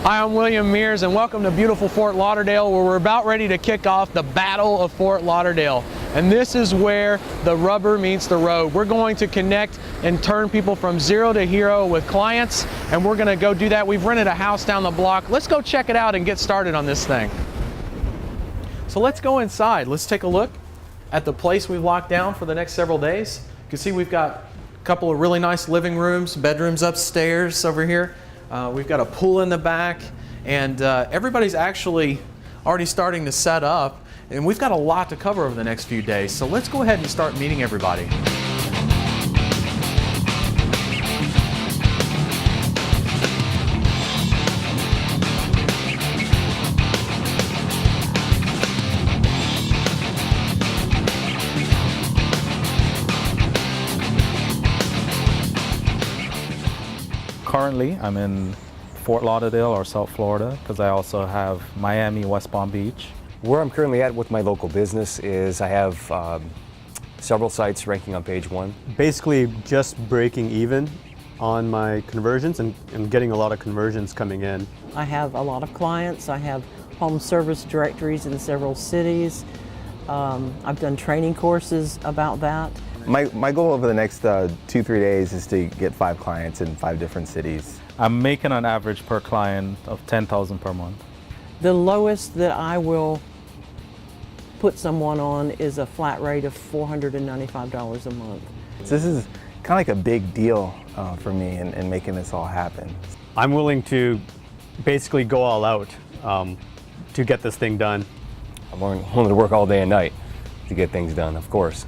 Hi, I'm William Mears and welcome to beautiful Fort Lauderdale, where we're about ready to kick off the Battle of Fort Lauderdale. And this is where the rubber meets the road. We're going to connect and turn people from zero to hero with clients, and we're going to go do that. We've rented a house down the block. Let's go check it out and get started on this thing. So let's go inside. Let's take a look at the place we've locked down for the next several days. You can see we've got a couple of really nice living rooms, bedrooms upstairs over here. We've got a pool in the back, and everybody's actually already starting to set up, and we've got a lot to cover over the next few days. So let's go ahead and start meeting everybody. Currently, I'm in Fort Lauderdale or South Florida, because I also have Miami, West Palm Beach. Where I'm currently at with my local business is I have several sites ranking on page 1. Basically just breaking even on my conversions and getting a lot of conversions coming in. I have a lot of clients. I have home service directories in several cities. I've done training courses about that. My goal over the next 2-3 days is to get 5 clients in 5 different cities. I'm making an average per client of $10,000 per month. The lowest that I will put someone on is a flat rate of $495 a month. So this is kind of like a big deal for me in making this all happen. I'm willing to basically go all out to get this thing done. I'm willing to work all day and night to get things done, of course.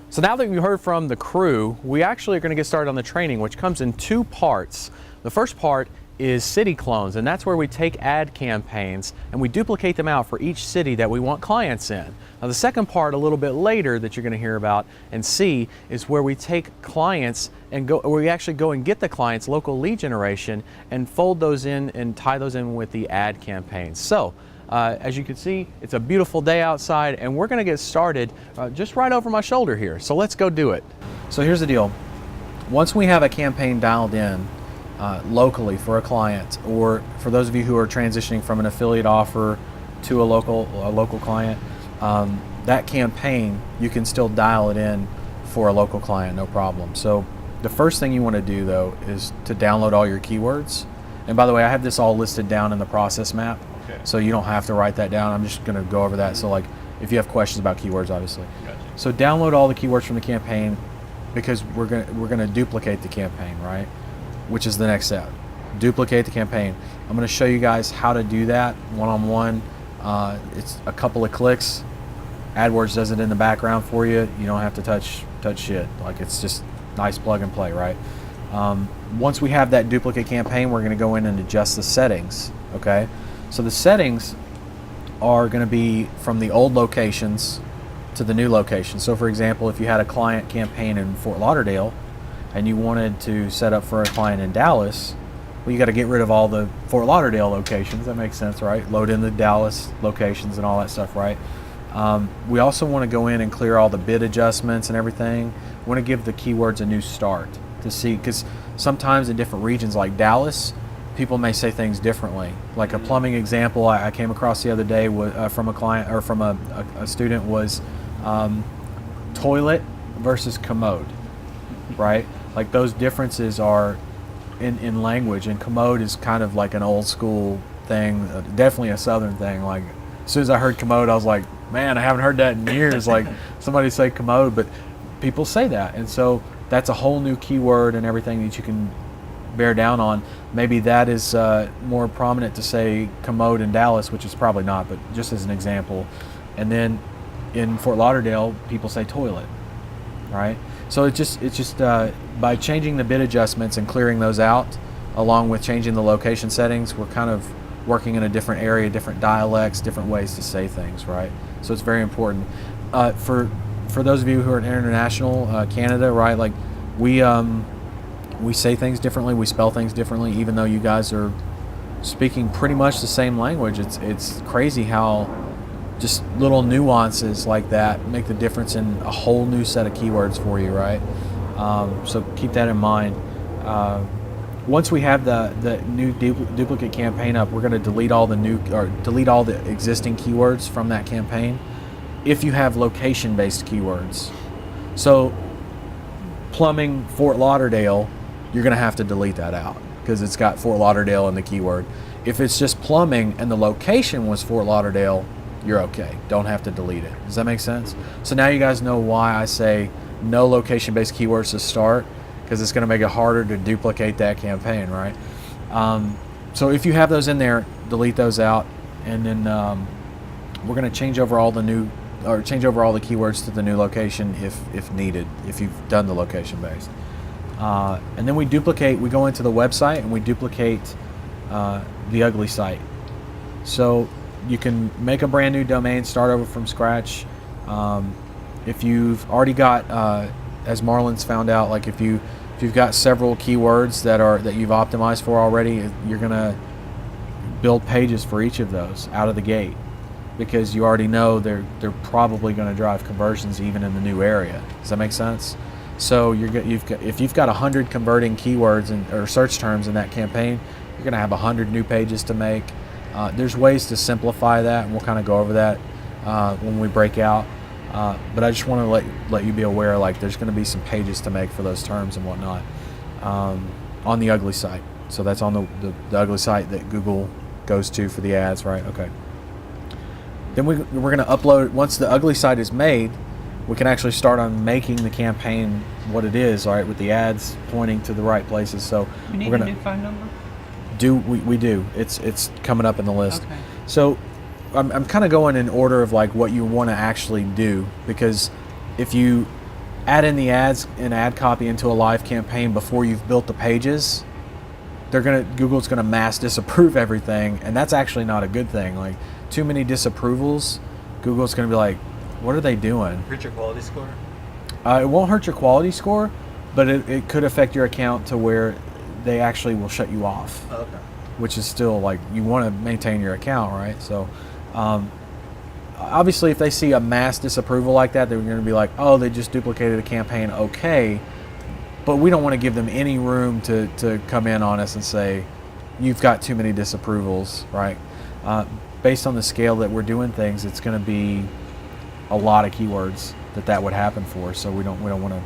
So now that we heard from the crew, we actually are going to get started on the training, which comes in 2 parts. The first part is city clones, and that's where we take ad campaigns and we duplicate them out for each city that we want clients in. Now the second part, a little bit later, that you're going to hear about and see, is where we take clients and we actually go and get the clients' local lead generation and fold those in and tie those in with the ad campaigns. So as you can see, it's a beautiful day outside, and we're going to get started just right over my shoulder here. So let's go do it. So here's the deal. Once we have a campaign dialed in locally for a client, or for those of you who are transitioning from an affiliate offer to a local client, that campaign, you can still dial it in for a local client, no problem. So the first thing you want to do, though, is to download all your keywords. And by the way, I have this all listed down in the process map. Okay. So you don't have to write that down. I'm just going to go over that. So like, if you have questions about keywords, obviously. Gotcha. So download all the keywords from the campaign, because we're going to duplicate the campaign, right? Which is the next step. Duplicate the campaign. I'm going to show you guys how to do that one-on-one. It's a couple of clicks. AdWords does it in the background for you. You don't have to touch shit. Like, it's just nice plug and play, right? Once we have that duplicate campaign, we're going to go in and adjust the settings. Okay. So the settings are going to be from the old locations to the new location. So for example, if you had a client campaign in Fort Lauderdale and you wanted to set up for a client in Dallas, well, you got to get rid of all the Fort Lauderdale locations. That makes sense, right? Load in the Dallas locations and all that stuff, right? We also want to go in and clear all the bid adjustments and everything. We want to give the keywords a new start to see, because sometimes in different regions like Dallas, people may say things differently. Like a plumbing example I came across the other day from a client, or from a student, was toilet versus commode, right? Like, those differences are in language, and commode is kind of like an old school thing, definitely a southern thing. Like, as soon as I heard commode, I was like, man, I haven't heard that in years. Like, somebody say commode, but people say that. And so that's a whole new keyword and everything that you can bear down on. Maybe that is more prominent to say commode in Dallas, which is probably not, but just as an example. And then in Fort Lauderdale, people say toilet, right? So it's just by changing the bid adjustments and clearing those out, along with changing the location settings, we're kind of working in a different area, different dialects, different ways to say things, right? So it's very important. For those of you who are international, Canada, right? Like, we say things differently, we spell things differently, even though you guys are speaking pretty much the same language. It's crazy how just little nuances like that make the difference in a whole new set of keywords for you, right? So keep that in mind. once we have the new duplicate campaign up, we're going to delete all the existing keywords from that campaign if you have location-based keywords. So plumbing Fort Lauderdale, you're going to have to delete that out because it's got Fort Lauderdale in the keyword. If it's just plumbing and the location was Fort Lauderdale, you're okay. Don't have to delete it. Does that make sense? So now you guys know why I say no location-based keywords to start, because it's going to make it harder to duplicate that campaign, right? So if you have those in there, delete those out, and then we're going to change over all the keywords to the new location if needed, if you've done the location-based. And then we go into the website and we duplicate the ugly site. So you can make a brand new domain, start over from scratch. If you've already got, as Marlon's found out, like if you've got several keywords that you've optimized for already, you're gonna build pages for each of those out of the gate, because you already know they're probably going to drive conversions even in the new area. Does that make sense? So if you've got 100 converting keywords or search terms in that campaign, you're going to have 100 new pages to make. There's ways to simplify that, and we'll kind of go over that when we break out. But I just want to let you be aware, like there's going to be some pages to make for those terms and whatnot on the ugly site. So that's on the ugly site that Google goes to for the ads, right? Okay. Then we're going to upload, once the ugly site is made, we can actually start on making the campaign what it is, all right, with the ads pointing to the right places. So You need we're a gonna new phone number? we do. It's coming up in the list. Okay. So I'm kind of going in order of like what you want to actually do, because if you add in the ads and ad copy into a live campaign before you've built the pages, Google's gonna mass disapprove everything, and that's actually not a good thing. Like too many disapprovals, Google's gonna be like, what are they doing? Hurt your quality score? It won't hurt your quality score, but it could affect your account to where they actually will shut you off. Okay. Which is still like, you want to maintain your account, right? So obviously if they see a mass disapproval like that, they're going to be like, oh, they just duplicated a campaign, okay, but we don't want to give them any room to come in on us and say you've got too many disapprovals, right? Based on the scale that we're doing things, it's going to be a lot of keywords that would happen for, so we don't want to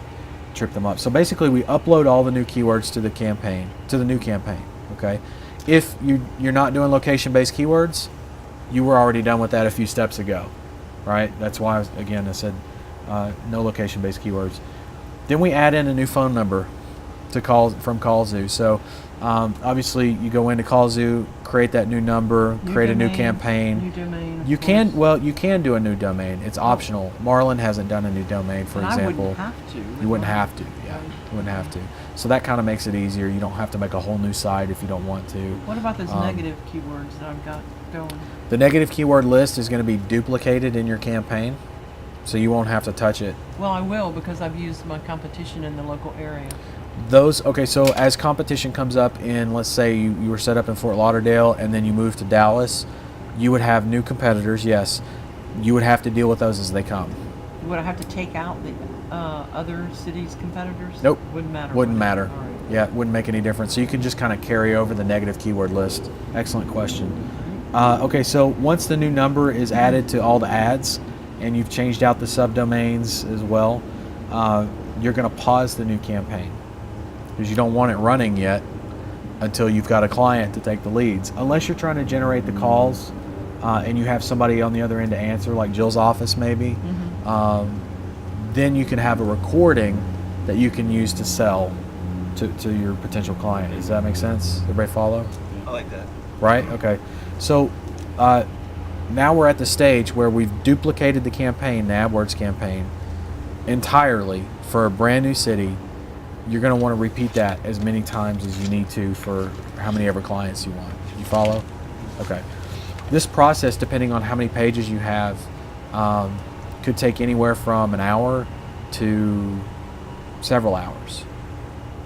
trip them up. So basically we upload all the new keywords to the new campaign, okay? If you're not doing location-based keywords, you were already done with that a few steps ago, right? That's why, again, I said no location-based keywords. Then we add in a new phone number from Qzx900. So obviously you go into Qzx900, create that new number, create a new campaign. New domain. You can do a new domain. It's optional. Marlon hasn't done a new domain, for example. I wouldn't have to. You wouldn't have to, yeah. You wouldn't have to. So that kind of makes it easier. You don't have to make a whole new site if you don't want to. What about those negative keywords that I've got going? The negative keyword list is going to be duplicated in your campaign, so you won't have to touch it. Well, I will, because I've used my competition in the local area. Okay, so as competition comes up in, let's say you were set up in Fort Lauderdale and then you moved to Dallas, you would have new competitors, yes. You would have to deal with those as they come. Would I have to take out the other cities' competitors? Nope. Wouldn't matter. Wouldn't would it? matter. All right. Yeah, it wouldn't make any difference. So you can just kind of carry over the negative keyword list. Excellent question. Okay, so once the new number is added to all the ads and you've changed out the subdomains as well, you're going to pause the new campaign, because you don't want it running yet until you've got a client to take the leads. Unless you're trying to generate the calls and you have somebody on the other end to answer, like Jill's office maybe, then you can have a recording that you can use to sell to your potential client. Does that make sense? Everybody follow? I like that. Right? Okay. So now we're at the stage where we've duplicated the campaign, the AdWords campaign, entirely for a brand new city. You're going to want to repeat that as many times as you need to for how many ever clients you want. You follow? Okay. This process, depending on how many pages you have, could take anywhere from an hour to several hours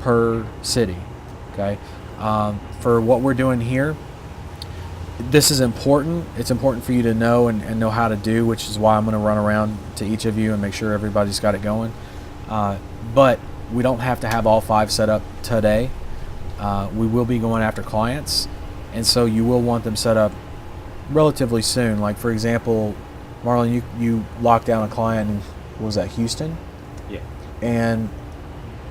per city. Okay. For what we're doing here, this is important. It's important for you to know and know how to do, which is why I'm going to run around to each of you and make sure everybody's got it going. But we don't have to have all 5 set up today. we will be going after clients, and so you will want them set up relatively soon. Like for example, Marlon, you locked down a client in, what was that, Houston? Yeah. And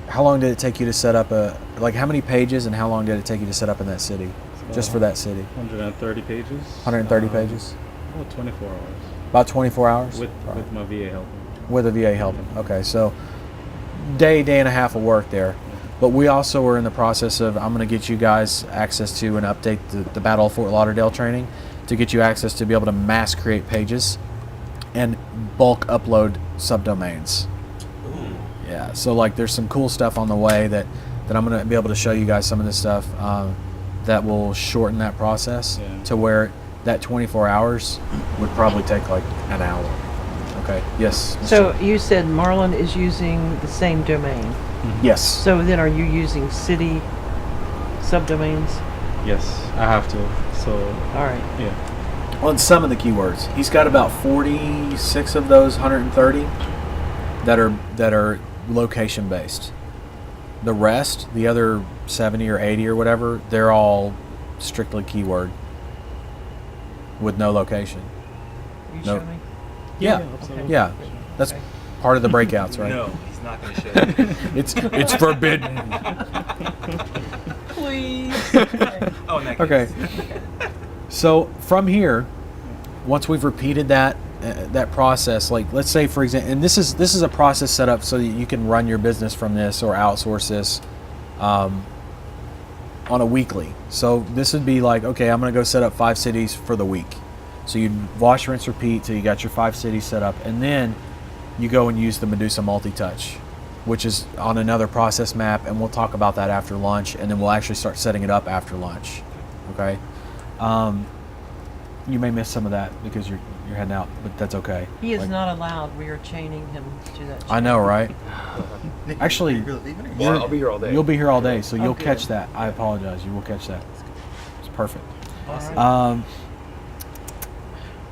how long did it take you to set up how many pages and how long did it take you to set up in that city? Just for that city? 130 pages. 130 pages? About 24 hours. About 24 hours? With my VA helping. With a VA helping. Okay, so day and a half of work there. But we also are in the process of, I'm going to get you guys access to and update the Battle of Fort Lauderdale training to get you access to be able to mass create pages and bulk upload subdomains. Yeah, so like there's some cool stuff on the way that I'm going to be able to show you guys some of this stuff that will shorten that process to where that 24 hours would probably take like an hour. Okay, yes. So you said Marlon is using the same domain. Yes. So then are you using city subdomains? Yes, I have to. So, All right. yeah. On some of the keywords, he's got about 46 of those 130 that are location based. The rest, the other 70 or 80 or whatever, they're all strictly keyword with no location. You No. show me? Yeah, absolutely. yeah. That's Okay. part of the breakouts, right? No, he's not going to show you. It's forbidden. Please. Oh, in that Okay. case. So from here, once we've repeated that process, like let's say for example, and this is a process set up so that you can run your business from this or outsource this on a weekly. So this would be like, okay, I'm going to go set up 5 cities for the week. So you wash, rinse, repeat till you got your 5 cities set up, and then you go and use the Medusa multi-touch, which is on another process map, and we'll talk about that after lunch, and then we'll actually start setting it up after lunch. Okay. You may miss some of that because you're heading out, but that's okay. He is Like, not allowed. We are chaining him to that. I know, right? Actually, Well, I'll be here all day. you'll be here all day, so you'll good. catch that. I apologize. You will catch that. It's perfect. Awesome.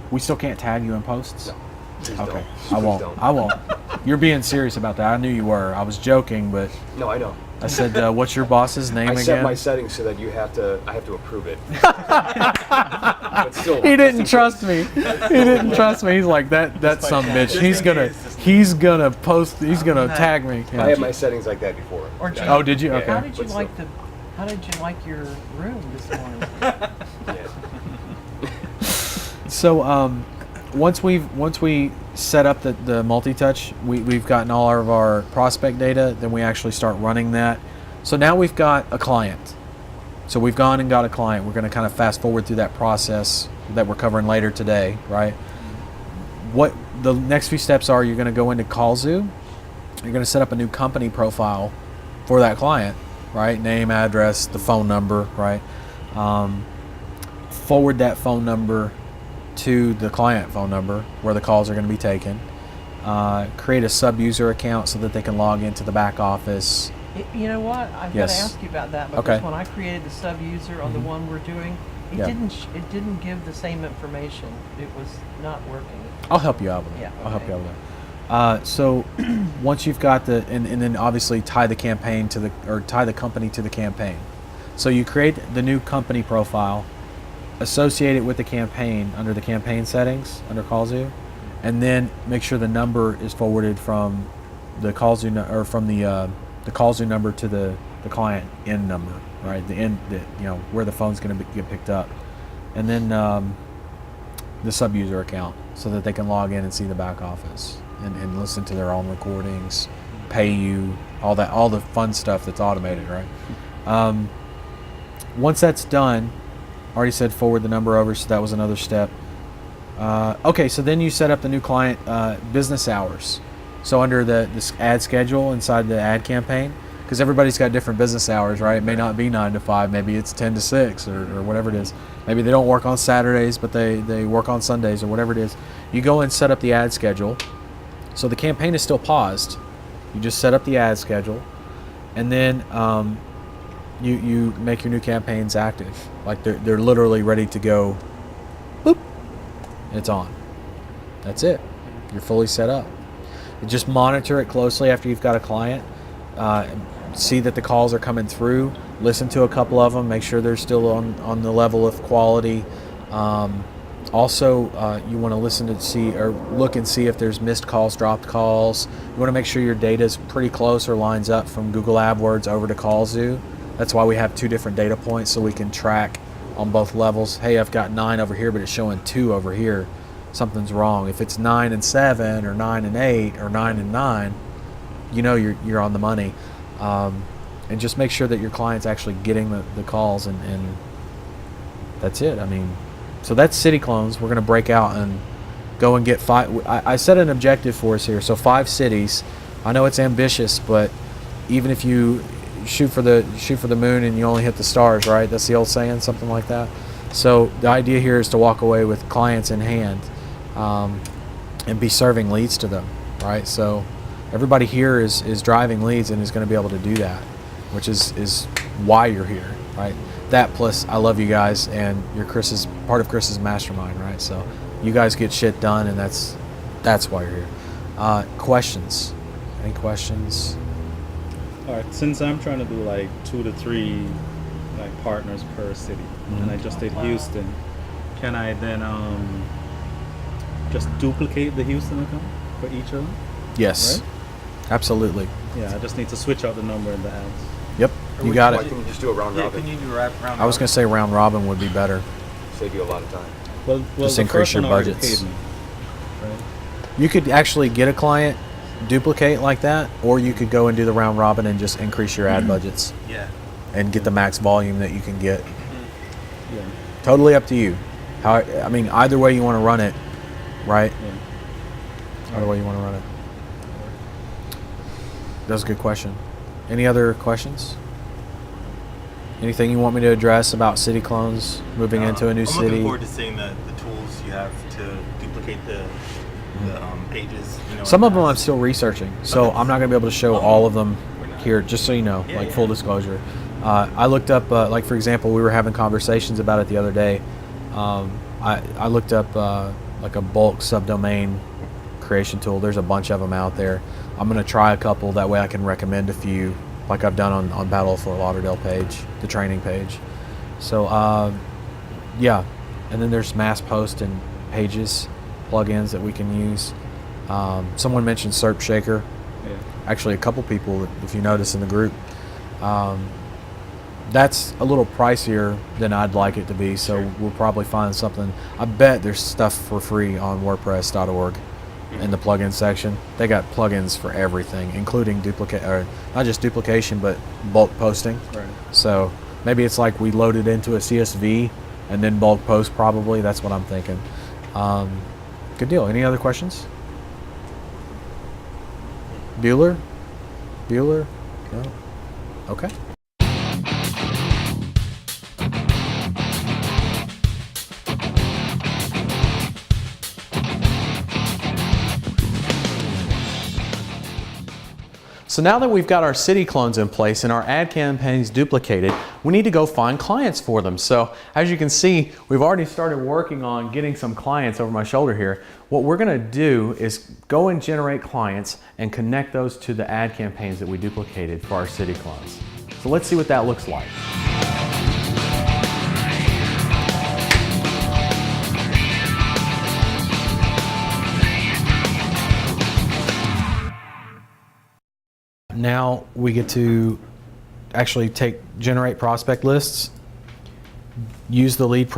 We still can't tag you in posts? No. Please Okay. don't. I Please won't. don't. I won't. You're being serious about that. I knew you were. I was joking, but No, I know. I said, what's your boss's name I again? set my settings so that I have to approve it. But still, He didn't trust me. He didn't trust me. He's like, that's some bitch. He's gonna post. He's gonna tag me. I had my settings like that before. Or did Oh, did you? Yeah. Okay. How did you But like How did you like your room this morning? Yeah. So once we set up the multi-touch, we've gotten all of our prospect data, then we actually start running that. So now we've got a client. So we've gone and got a client. We're going to kind of fast forward through that process that we're covering later today, right? What the next few steps are, you're going to go into Qzx900. You're going to set up a new company profile for that client, right? Name, address, the phone number, right? Forward that phone number to the client phone number where the calls are going to be taken. Create a sub-user account so that they can log into the back office. You know what? I've Yes. got to ask you about that because Okay. when I created the sub user on the one we're doing, it Yeah. didn't give the same information. It was not working. I'll help you out with that. Yeah, I'll help okay. you out with that. So once you've got and then obviously tie the campaign tie the company to the campaign. So you create the new company profile, associate it with the campaign under the campaign settings under Qzx900, and then make sure the number is forwarded from the Qzx900 or from the Qzx900 number to the client end number, right? The end, where the phone's going to get picked up, and then the sub-user account so that they can log in and see the back office and listen to their own recordings, pay you, all the fun stuff that's automated, right? Once that's done, already said forward the number over, so that was another step. Okay, so then you set up the new client business hours. So under this ad schedule inside the ad campaign, because everybody's got different business hours, right? It may not be 9 to 5, maybe it's 10 to 6 or whatever it is. Maybe they don't work on Saturdays, but they work on Sundays or whatever it is. You go and set up the ad schedule. So the campaign is still paused. You just set up the ad schedule, and then you make your new campaigns active. Like they're literally ready to go. Boop. It's on. That's it. You're fully set up. Just monitor it closely after you've got a client. See that the calls are coming through. listen to a couple of them, make sure they're still on the level of quality. Also, you want to listen to see or look and see if there's missed calls, dropped calls. You want to make sure your data is pretty close or lines up from Google AdWords over to CallZoo. That's why we have 2 different data points, so we can track on both levels. Hey, I've got 9 over here, but it's showing 2 over here. Something's wrong. If it's 9 and 7 or 9 and 8 or 9 and 9, you know you're on the money. And just make sure that your client's actually getting the calls, and that's it. I mean, so that's city clones. We're going to break out and go and get 5. I set an objective for us here. So 5 cities. I know it's ambitious, but even if you shoot for the moon and you only hit the stars, right? That's the old saying, something like that. So the idea here is to walk away with clients in hand, and be serving leads to them, right? So everybody here is driving leads and is going to be able to do that, which is why you're here, right? That plus I love you guys, and you're part of Chris's mastermind, right? So you guys get shit done, and that's why you're here. Questions? Any questions? All right, since I'm trying to do like 2 to 3 like partners per city, and I just did Houston, can I then just duplicate the Houston account for each of them? Yes, Right? absolutely. Yeah, I just need to switch out the number in the ads. Yep, you got Why it. can you just do a round Yeah, robin? can you do round I was going to say round robin would be better. Save you a lot of time. Well, Just the increase first your one already budgets. paid me, right? You could actually get a client, duplicate like that, or you could go and do the round robin and just increase your ad budgets Yeah. and get the max volume that you can get. Yeah, Totally up to you. I mean, either way you want to run it, right? yeah. Either way you want to run it. That was a good question. Any other questions? Anything you want me to address about city clones moving into a new I'm city? looking forward to seeing the tools you have to duplicate the pages. You know, Some and of them the- I'm still researching, so Okay. I'm not going to be able to show all of them here, just so you know, Yeah, like yeah. full disclosure. I looked up, like for example, we were having conversations about it the other day. I looked up like a bulk subdomain creation tool. There's a bunch of them out there. I'm going to try a couple, that way I can recommend a few, like I've done on Battle of Fort Lauderdale page, the training page. So yeah, and then there's mass post and pages plugins that we can use. Someone mentioned SERP Shaker. Yeah. Actually, a couple people, if you notice in the group. That's a little pricier than I'd like it to be, so we'll probably find something. I bet there's stuff for free on WordPress.org in the plugin section. They got plugins for everything, including duplicate, or not just duplication, but bulk posting. Right. So maybe it's like we load it into a CSV and then bulk post. Probably that's what I'm thinking. Good deal. Any other questions? Bueller? No? Okay. So now that we've got our city clones in place and our ad campaigns duplicated, we need to go find clients for them. So as you can see, we've already started working on getting some clients over my shoulder here. What we're gonna do is go and generate clients and connect those to the ad campaigns that we duplicated for our city clones. So let's see what that looks like. Now we get to actually generate prospect lists, use the lead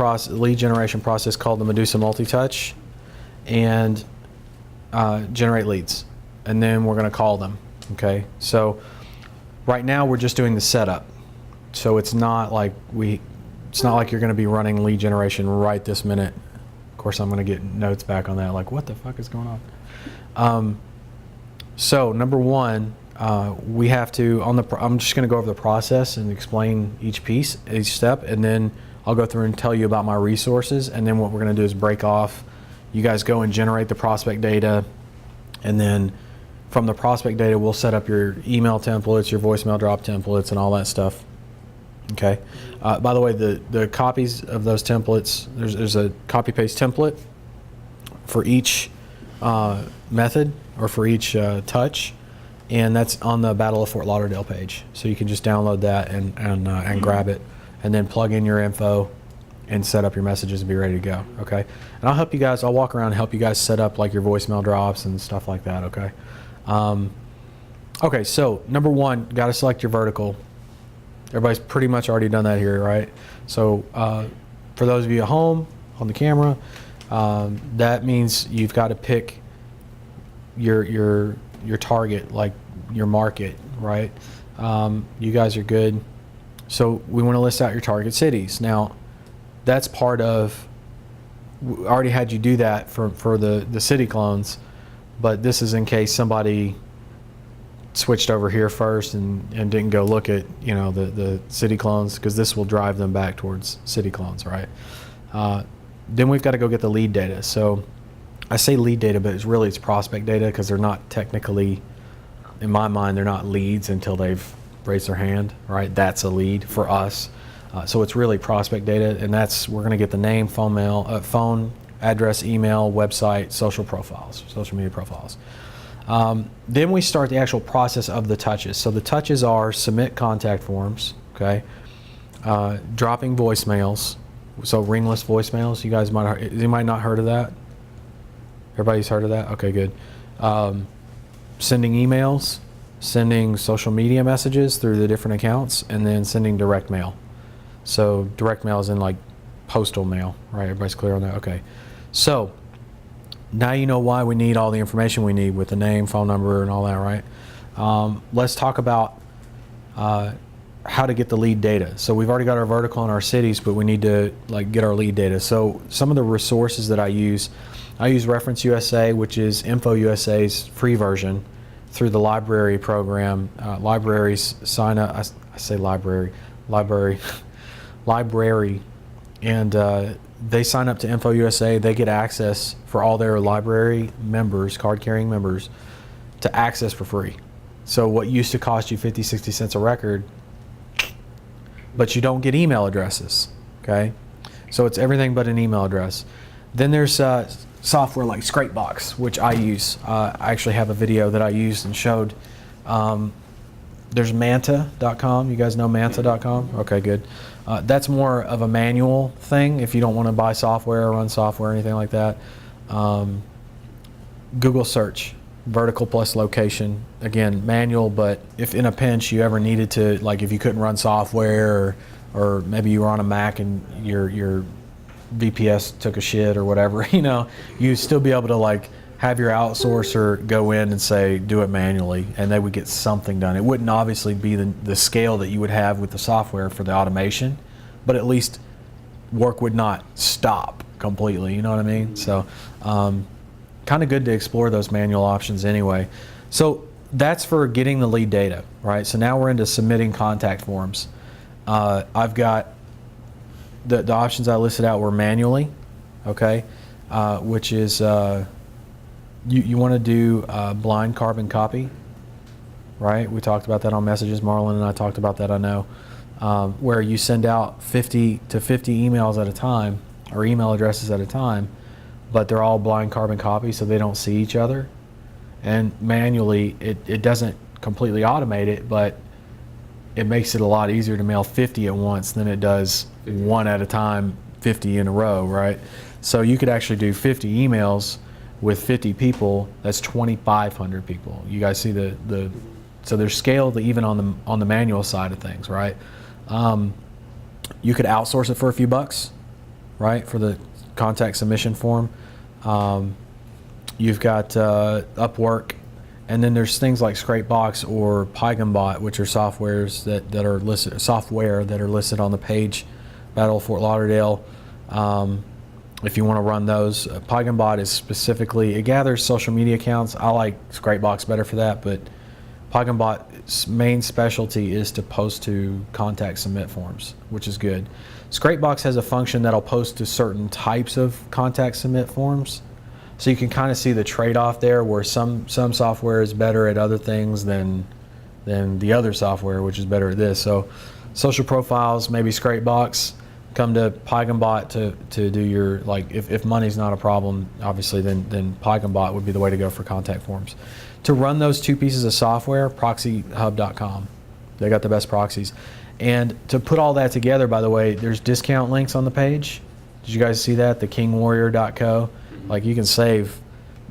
generation process called the Medusa multi-touch, and generate leads. And then we're going to call them. Okay, so right now we're just doing the setup. So it's not like you're going to be running lead generation right this minute. Of course, I'm going to get notes back on that, like what the fuck is going on? So number one, we have to, I'm just going to go over the process and explain each step, and then I'll go through and tell you about my resources, and then what we're going to do is break off. You guys go and generate the prospect data, and then from the prospect data, we'll set up your email templates, your voicemail drop templates, and all that stuff. Okay. By the way, the copies of those templates, there's a copy-paste template for each method or for each touch. and that's on the Battle of Fort Lauderdale page. So you can just download that and grab it, and then plug in your info and set up your messages and be ready to go. Okay, and I'll help you guys. I'll walk around and help you guys set up like your voicemail drops and stuff like that. Okay. Okay, so number one, got to select your vertical. Everybody's pretty much already done that here, right? So for those of you at home on the camera, that means you've got to pick your target, like your market, right? You guys are good. So we want to list out your target cities. Now, that's part of, I already had you do that for the city clones, but this is in case somebody switched over here first and didn't go look at, you know, the city clones, because this will drive them back towards city clones, right? Then we've got to go get the lead data. So I say lead data, but it's prospect data, because they're not technically, in my mind, they're not leads until they've raised their hand, right? That's a lead for us. So it's really prospect data, and we're going to get the name, phone, address, email, website, social media profiles. Then we start the actual process of the touches. So the touches are submit contact forms, okay? Dropping voicemails, so ringless voicemails. You guys might not heard of that? Everybody's heard of that? Okay, good. Sending emails, sending social media messages through the different accounts, and then sending direct mail. So direct mail is in like postal mail, right? Everybody's clear on that? Okay. So now you know why we need all the information we need with the name, phone number, and all that, right? Let's talk about how to get the lead data. So we've already got our vertical in our cities, but we need to like get our lead data. So some of the resources that I use Reference USA, which is Info USA's free version through the library program. Libraries sign up, I say library, and they sign up to Info USA. They get access for all their library members, card-carrying members, to access for free. So what used to cost you 50, 60 cents a record, but you don't get email addresses, okay? So it's everything but an email address. Then there's software like Scrapebox, which I use. I actually have a video that I used and showed. There's manta.com. You guys know manta.com? Okay, good. That's more of a manual thing if you don't want to buy software or run software or anything like that. Google search, vertical plus location. Again, manual, but if in a pinch you ever needed to, like if you couldn't run software or maybe you were on a Mac and your VPS took a shit or whatever, you know, you'd still be able to like have your outsourcer go in and say, do it manually, and they would get something done. It wouldn't obviously be the scale that you would have with the software for the automation, but at least work would not stop completely, you know what I mean? So kind of good to explore those manual options anyway. So that's for getting the lead data, right? So now we're into submitting contact forms. I've got the options I listed out were manually, okay, which is you want to do blind carbon copy, right? We talked about that on messages. Marlon and I talked about that, I know, where you send out 50 to 50 emails at a time, or email addresses at a time, but they're all blind carbon copy, so they don't see each other. And manually, it doesn't completely automate it, but it makes it a lot easier to mail 50 at once than it does one at a time, 50 in a row, right? So you could actually do 50 emails with 50 people. That's 2,500 people. You guys see so there's scale even on the manual side of things, right? You could outsource it for a few bucks, right, for the contact submission form. You've got Upwork, and then there's things like Scrapebox or PyGonBot, which are softwares that are listed on the page, Battle of Fort Lauderdale. If you want to run those, PyGonBot is specifically, it gathers social media accounts. I like Scrapebox better for that, but PyGonBot's main specialty is to post to contact submit forms, which is good. Scrapebox has a function that'll post to certain types of contact submit forms. So you can kind of see the trade-off there, where some software is better at other things than the other software, which is better at this. So social profiles, maybe Scrapebox. come to PyGonBot to do your, like, if money's not a problem, obviously, then PyGonBot would be the way to go for contact forms. To run those two pieces of software, proxyhub.com. They got the best proxies. And to put all that together, by the way, there's discount links on the page. Did you guys see that? The kingwarrior.co. Like, you can save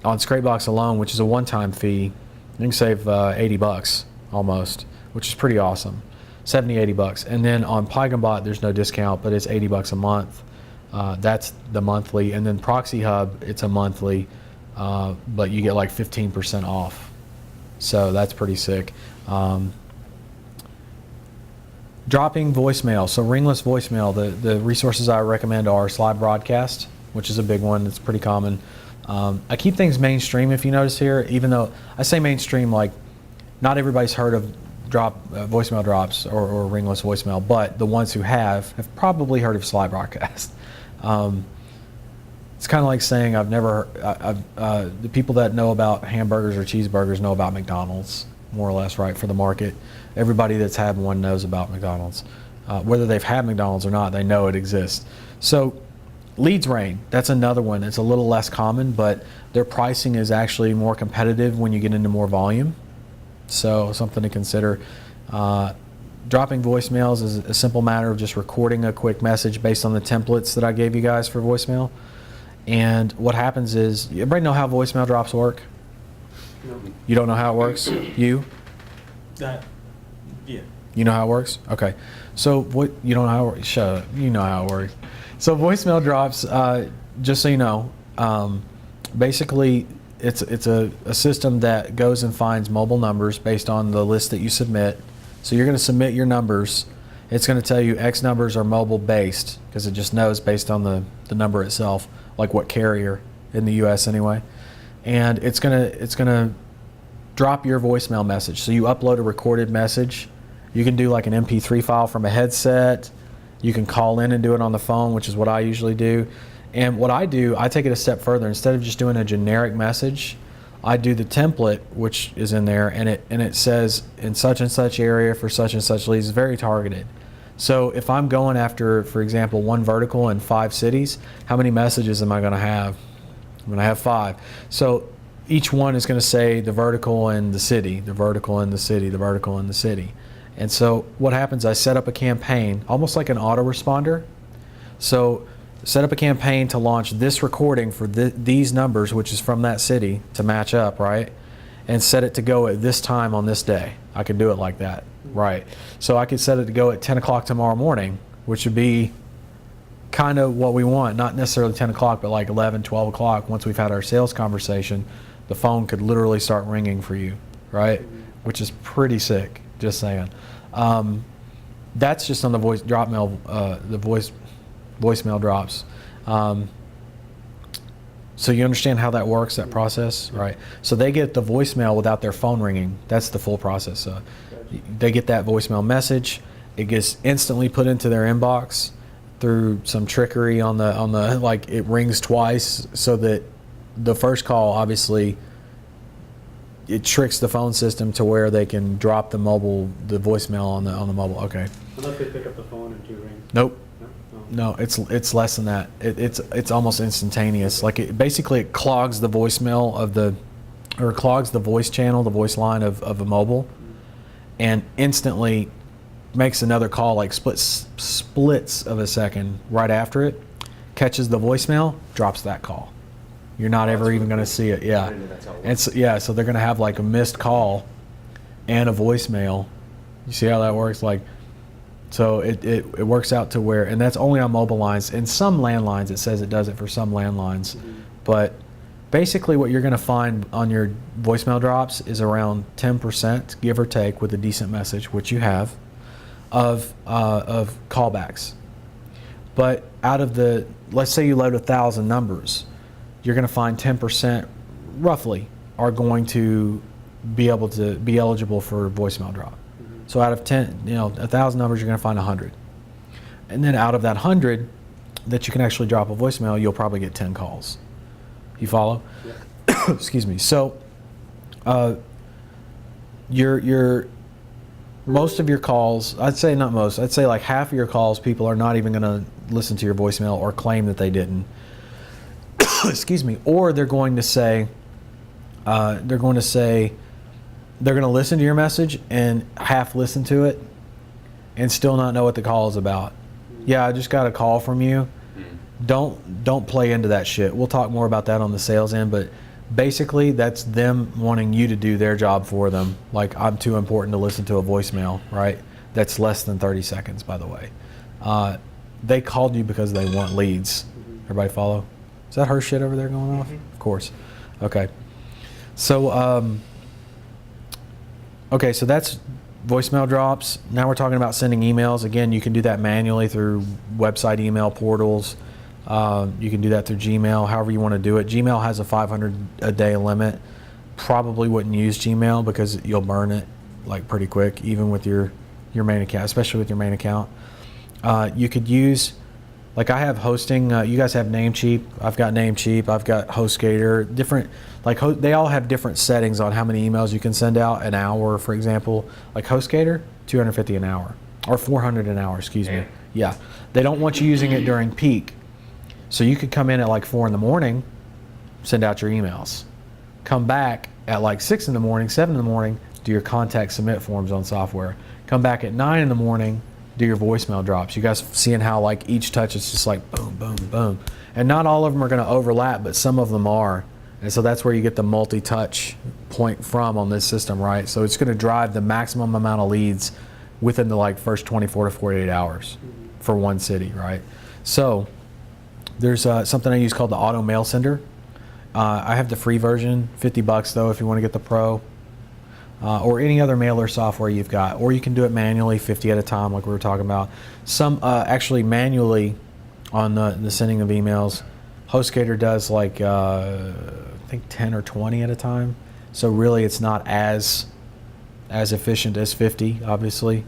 on Scrapebox alone, which is a one-time fee. You can save 80 bucks almost, which is pretty awesome. 70, 80 bucks. And then on PyGonBot, there's no discount, but it's 80 bucks a month. That's the monthly. And then Proxy Hub, it's a monthly, but you get like 15% off. So that's pretty sick. Dropping voicemail. So ringless voicemail, the resources I recommend are Slide Broadcast, which is a big one. It's pretty common. I keep things mainstream, if you notice here, even though I say mainstream, like not everybody's heard of voicemail drops or ringless voicemail, but the ones who have probably heard of Slide Broadcast. It's kind of like saying I've never the people that know about hamburgers or cheeseburgers know about McDonald's, more or less, right, for the market. Everybody that's had one knows about McDonald's. Whether they've had McDonald's or not, they know it exists. So Leads Rain, that's another one. It's a little less common, but their pricing is actually more competitive when you get into more volume. So something to consider. Dropping voicemails is a simple matter of just recording a quick message based on the templates that I gave you guys for voicemail. And what happens is, everybody know how voicemail drops work? No. You don't know how it works? You? Yeah. You know how it works? Okay. So what, you don't know how it works? Shut up. You know how it works. So voicemail drops, just so you know, basically it's a system that goes and finds mobile numbers based on the list that you submit. So you're going to submit your numbers. It's going to tell you X numbers are mobile based, because it just knows based on the number itself, like what carrier in the US anyway. And it's gonna drop your voicemail message. So you upload a recorded message. You can do like an MP3 file from a headset. You can call in and do it on the phone, which is what I usually do. And what I do, I take it a step further. Instead of just doing a generic message, I do the template, which is in there, and it says in such and such area for such and such leads. It's very targeted. So if I'm going after, for example, one vertical in 5 cities, how many messages am I going to have? I'm going to have 5. So each one is going to say the vertical and the city, the vertical and the city, the vertical and the city. And so what happens, I set up a campaign, almost like an autoresponder. So set up a campaign to launch this recording for these numbers, which is from that city, to match up, right? And set it to go at this time on this day. I could do it like that, right? So I could set it to go at 10 o'clock tomorrow morning, which would be kind of what we want. Not necessarily 10 o'clock, but like 11, 12 o'clock. Once we've had our sales conversation, the phone could literally start ringing for you, right? Which is pretty sick, just saying. That's just on the voicemail drops. So you understand how that works, that process, right? So they get the voicemail without their phone ringing. That's the full process. So they get that voicemail message. It gets instantly put into their inbox through some trickery on the like it rings twice, so that the first call, obviously, it tricks the phone system to where they can drop the voicemail on the mobile. Okay. Unless they pick up the phone and you ring. Nope. No? No, it's less than that. It's almost instantaneous. Like it clogs the voicemail or clogs the voice channel, the voice line of a mobile, and instantly makes another call, like splits of a second right after it, catches the voicemail, drops that call. You're not ever even going to see it. Yeah, and so they're going to have like a missed call and a voicemail. You see how that works? Like. So it works out to where, and that's only on mobile lines. In some landlines, it says it does it for some landlines. But basically what you're going to find on your voicemail drops is around 10%, give or take, with a decent message, which you have, of callbacks. But out of the, let's say you load 1,000 numbers, you're going to find 10% roughly are going to be able to be eligible for voicemail drop. So out of 1,000 numbers, you're going to find 100. And then out of that 100 that you can actually drop a voicemail, you'll probably get 10 calls. You follow? Yeah. Excuse me. So most of your calls, I'd say not most, I'd say like half of your calls, people are not even going to listen to your voicemail or claim that they didn't. Excuse me. Or they're going to say, they're going to listen to your message and half listen to it and still not know what the call is about. Yeah, I just got a call from you. Don't play into that shit. We'll talk more about that on the sales end, but basically that's them wanting you to do their job for them. Like, I'm too important to listen to a voicemail, right? That's less than 30 seconds, by the way. They called you because they want leads. Everybody follow? Is that her shit over there going off? Of course. Okay. So, okay, so that's voicemail drops. Now we're talking about sending emails. Again, you can do that manually through website email portals. You can do that through Gmail, however you want to do it. Gmail has a 500 a day limit. Probably wouldn't use Gmail because you'll burn it like pretty quick, even with your main account, especially with your main account. You could use, like I have hosting, you guys have Namecheap. I've got Namecheap. I've got HostGator. Different, like they all have different settings on how many emails you can send out an hour, for example. Like HostGator, $250 an hour, or $400 an hour, excuse me. Yeah, they don't want you using it during peak. So you could come in at like 4 in the morning, send out your emails. Come back at like 6 in the morning, 7 in the morning, do your contact submit forms on software. Come back at 9 in the morning, do your voicemail drops. You guys seeing how like each touch is just like boom, boom, boom. And not all of them are going to overlap, but some of them are. And so that's where you get the multi-touch point from on this system, right? So it's going to drive the maximum amount of leads within the like first 24 to 48 hours for one city, right? So there's something I use called the Auto Mail Sender. I have the free version, $50 though if you want to get the pro. Or any other mailer software you've got. Or you can do it manually, 50 at a time like we were talking about. Some actually manually on the sending of emails. HostGator does like, I think 10 or 20 at a time. So really it's not as efficient as 50, obviously,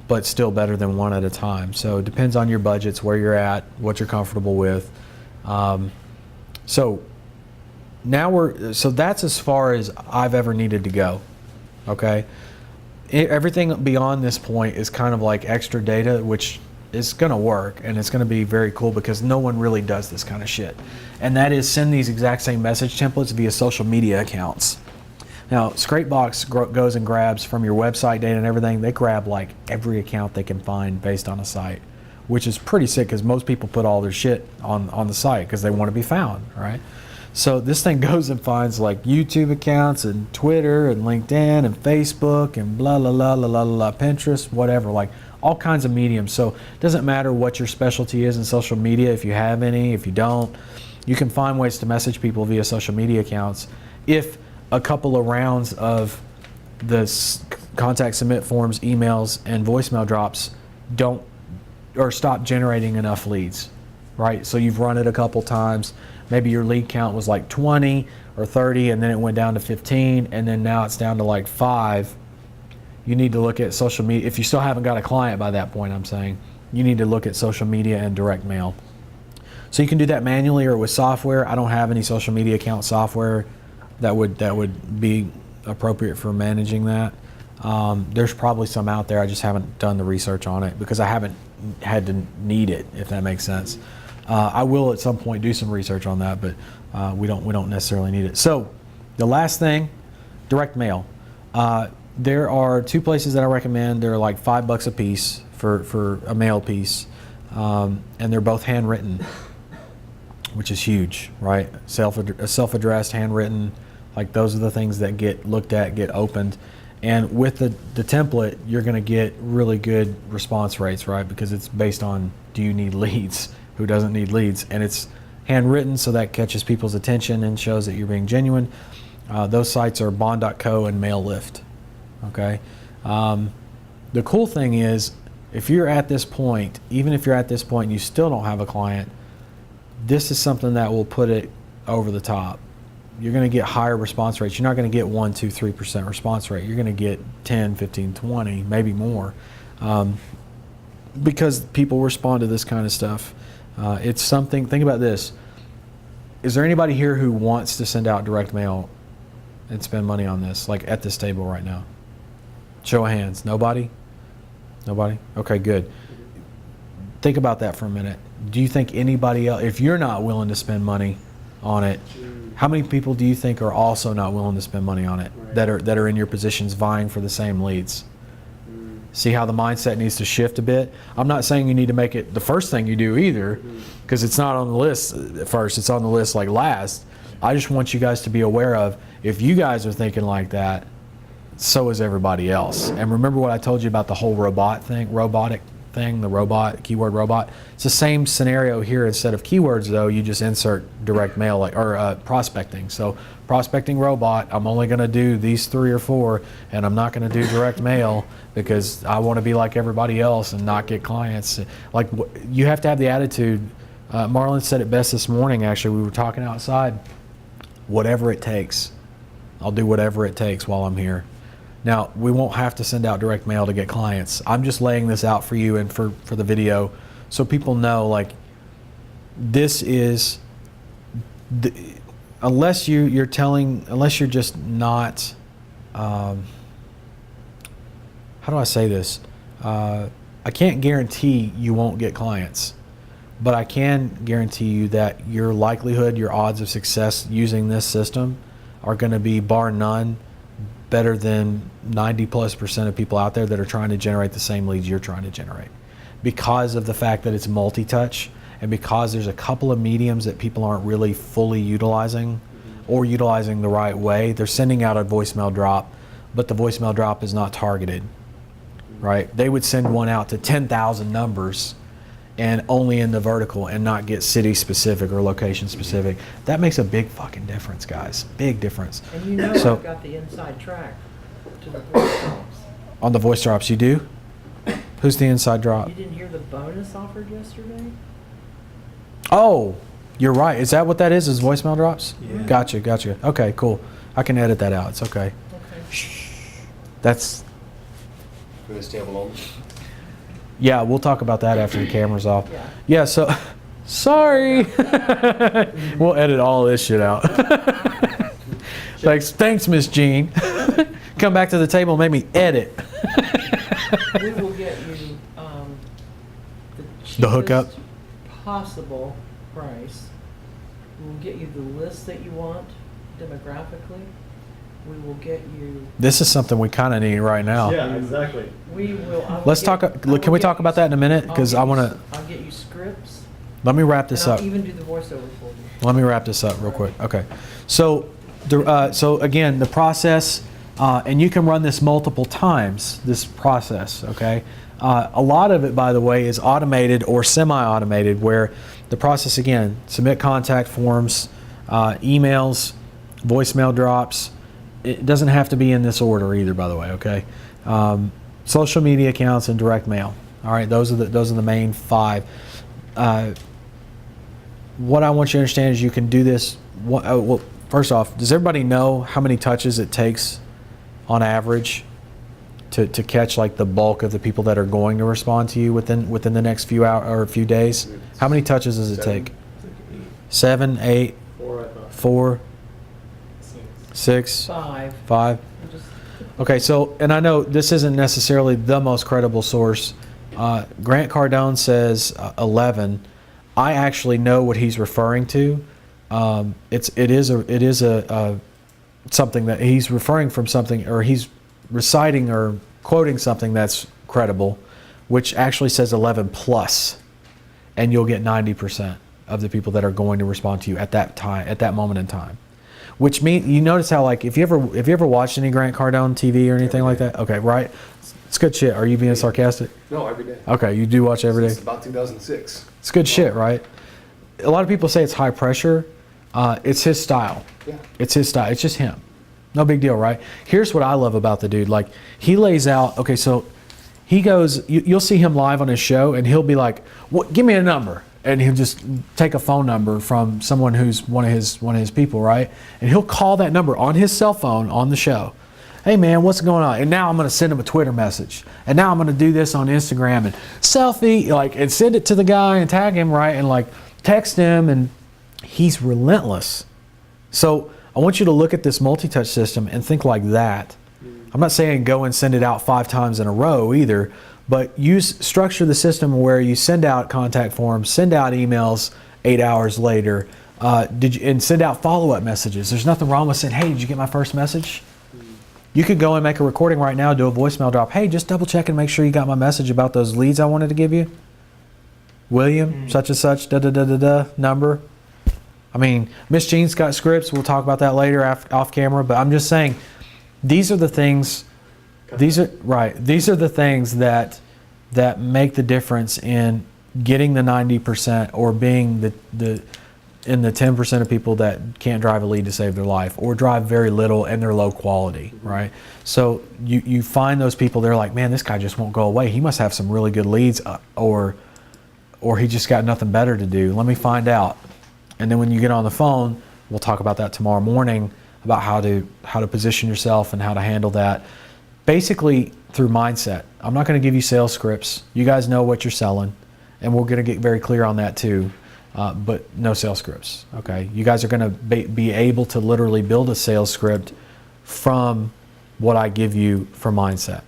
but still better than 1 at a time. So it depends on your budgets, where you're at, what you're comfortable with. So now so that's as far as I've ever needed to go. Okay, everything beyond this point is kind of like extra data, which is going to work and it's going to be very cool because no one really does this kind of shit. And that is send these exact same message templates via social media accounts. Now, Scrapebox goes and grabs from your website data and everything. They grab like every account they can find based on a site, which is pretty sick because most people put all their shit on the site because they want to be found, right? So this thing goes and finds like YouTube accounts and Twitter and LinkedIn and Facebook and blah, blah, blah, blah, blah, blah, Pinterest, whatever, like all kinds of mediums. So it doesn't matter what your specialty is in social media, if you have any, if you don't, you can find ways to message people via social media accounts. If a couple of rounds of the contact submit forms, emails, and voicemail drops don't or stop generating enough leads, right? So you've run it a couple times. Maybe your lead count was like 20 or 30 and then it went down to 15 and then now it's down to like 5. You need to look at social media. If you still haven't got a client by that point, I'm saying, you need to look at social media and direct mail. So you can do that manually or with software. I don't have any social media account software that would be appropriate for managing that. There's probably some out there. I just haven't done the research on it because I haven't had to need it, if that makes sense. I will at some point do some research on that, but we don't necessarily need it. So the last thing, direct mail. There are 2 places that I recommend. They're like $5 a piece for a mail piece, and they're both handwritten, which is huge, right? Self-addressed, handwritten, like those are the things that get looked at, get opened. And with the template, you're going to get really good response rates, right? Because it's based on, do you need leads? Who doesn't need leads? And it's handwritten, so that catches people's attention and shows that you're being genuine. Those sites are bond.co and MailLift, okay? The cool thing is, if you're at this point, even if you're at this point and you still don't have a client, this is something that will put it over the top. You're going to get higher response rates. You're not going to get 1, 2, 3% response rate. You're going to get 10, 15, 20, maybe more, because people respond to this kind of stuff. It's something, think about this. Is there anybody here who wants to send out direct mail and spend money on this, like at this table right now? Show of hands. Nobody? Nobody? Okay, good. Think about that for a minute. do you think anybody else, if you're not willing to spend money on it, how many people do you think are also not willing to spend money on it, that are in your positions vying for the same leads? See how the mindset needs to shift a bit? I'm not saying you need to make it the first thing you do either, because it's not on the list first, it's on the list like last. I just want you guys to be aware of, if you guys are thinking like that, so is everybody else. And remember what I told you about the whole robotic thing, the robot, keyword robot. It's the same scenario here. Instead of keywords though, you just insert direct mail, or prospecting. So prospecting robot, I'm only gonna do these 3 or 4, and I'm not gonna do direct mail because I wanna be like everybody else and not get clients. Like, you have to have the attitude, Marlon said it best this morning actually, we were talking outside, whatever it takes. I'll do whatever it takes while I'm here. Now, we won't have to send out direct mail to get clients. I'm just laying this out for you and for the video so people know, like, this is, unless you're just not, how do I say this? I can't guarantee you won't get clients, but I can guarantee you that your likelihood, your odds of success using this system are going to be, bar none, better than 90+% of people out there that are trying to generate the same leads you're trying to generate, because of the fact that it's multi-touch, and because there's a couple of mediums that people aren't really fully utilizing or utilizing the right way. They're sending out a voicemail drop, but the voicemail drop is not targeted, right? They would send one out to 10,000 numbers and only in the vertical and not get city specific or location specific. That makes a big fucking difference, guys. Big difference. And you know, So, I've got the inside track to the voice drops. on the voice drops, you do? Who's the inside drop? You didn't hear the bonus offered yesterday? Oh, you're right. Is that what that is voicemail drops? Yeah. Gotcha. Okay, cool. I can edit that out. It's okay. Okay. That's, For this table only. yeah, we'll talk about that after the camera's off. Yeah. Yeah, so, sorry. We'll edit all this shit out. Thanks, Miss Jean. Come back to the table and make me edit. We will get you The hookup? cheapest possible price. We'll get you the list that you want demographically. We will get you. This is something we kind of need right now. Yeah, exactly. We will. I will Let's get- talk. I will Can we get talk you- about that in a minute? I'll Because get I you want s- to. I'll get you scripts. Let me wrap this And up. I'll even do the voiceover for you. Let me wrap this up real quick. Okay. So, so again, the process, and you can run this multiple times, this process, okay? A lot of it, by the way, is automated or semi-automated, where the process, again, submit contact forms, emails, voicemail drops. It doesn't have to be in this order either, by the way, okay? Social media accounts and direct mail. All right, those are the main 5. What I want you to understand is you can do this. Well, first off, does everybody know how many touches it takes on average to catch like the bulk of the people that are going to respond to you within the next few hours or a few days? How many touches does it take? 7, 8, 4, 6, 5. 5. Just- Okay, so, and I know this isn't necessarily the most credible source. Grant Cardone says 11. I actually know what he's referring to. It is something that he's referring from something, or he's reciting or quoting something that's credible, which actually says 11 plus, and you'll get 90% of the people that are going to respond to you at that time, at that moment in time. Which means, you notice how, like, if you ever watched any Grant Cardone TV or anything like that, okay, right? It's good shit. Are you being sarcastic? No, every day. Okay, you do watch every day. Since about 2006. It's good shit, right? A lot of people say it's high pressure. It's his style. Yeah. It's his style. It's just him. No big deal, right? Here's what I love about the dude. Like, he lays out, okay, so he goes, you'll see him live on his show, and he'll be like, "What? Give me a number." And he'll just take a phone number from someone who's one of his people, right? And he'll call that number on his cell phone on the show. Hey man, what's going on? And now I'm going to send him a Twitter message. And now I'm going to do this on Instagram and selfie, like, and send it to the guy and tag him, right? And like text him, and he's relentless. So I want you to look at this multi-touch system and think like that. I'm not saying go and send it out 5 times in a row either, but structure the system where you send out contact forms, send out emails 8 hours later, and send out follow-up messages. There's nothing wrong with saying, hey, did you get my first message? You could go and make a recording right now, do a voicemail drop. Hey, just double check and make sure you got my message about those leads I wanted to give you. William, such and such, number. I mean, Miss Jean's got scripts. We'll talk about that later off camera. But I'm just saying, these are the things. These are the things that make the difference in getting the 90% or being in the 10% of people that can't drive a lead to save their life, or drive very little and they're low quality, right? So you find those people, they're like, man, this guy just won't go away. He must have some really good leads, or he just got nothing better to do. Let me find out. And then when you get on the phone, we'll talk about that tomorrow morning, about how to position yourself and how to handle that. Basically through mindset. I'm not going to give you sales scripts. You guys know what you're selling, and we're going to get very clear on that too. But no sales scripts, okay? You guys are going to be able to literally build a sales script from what I give you for mindset,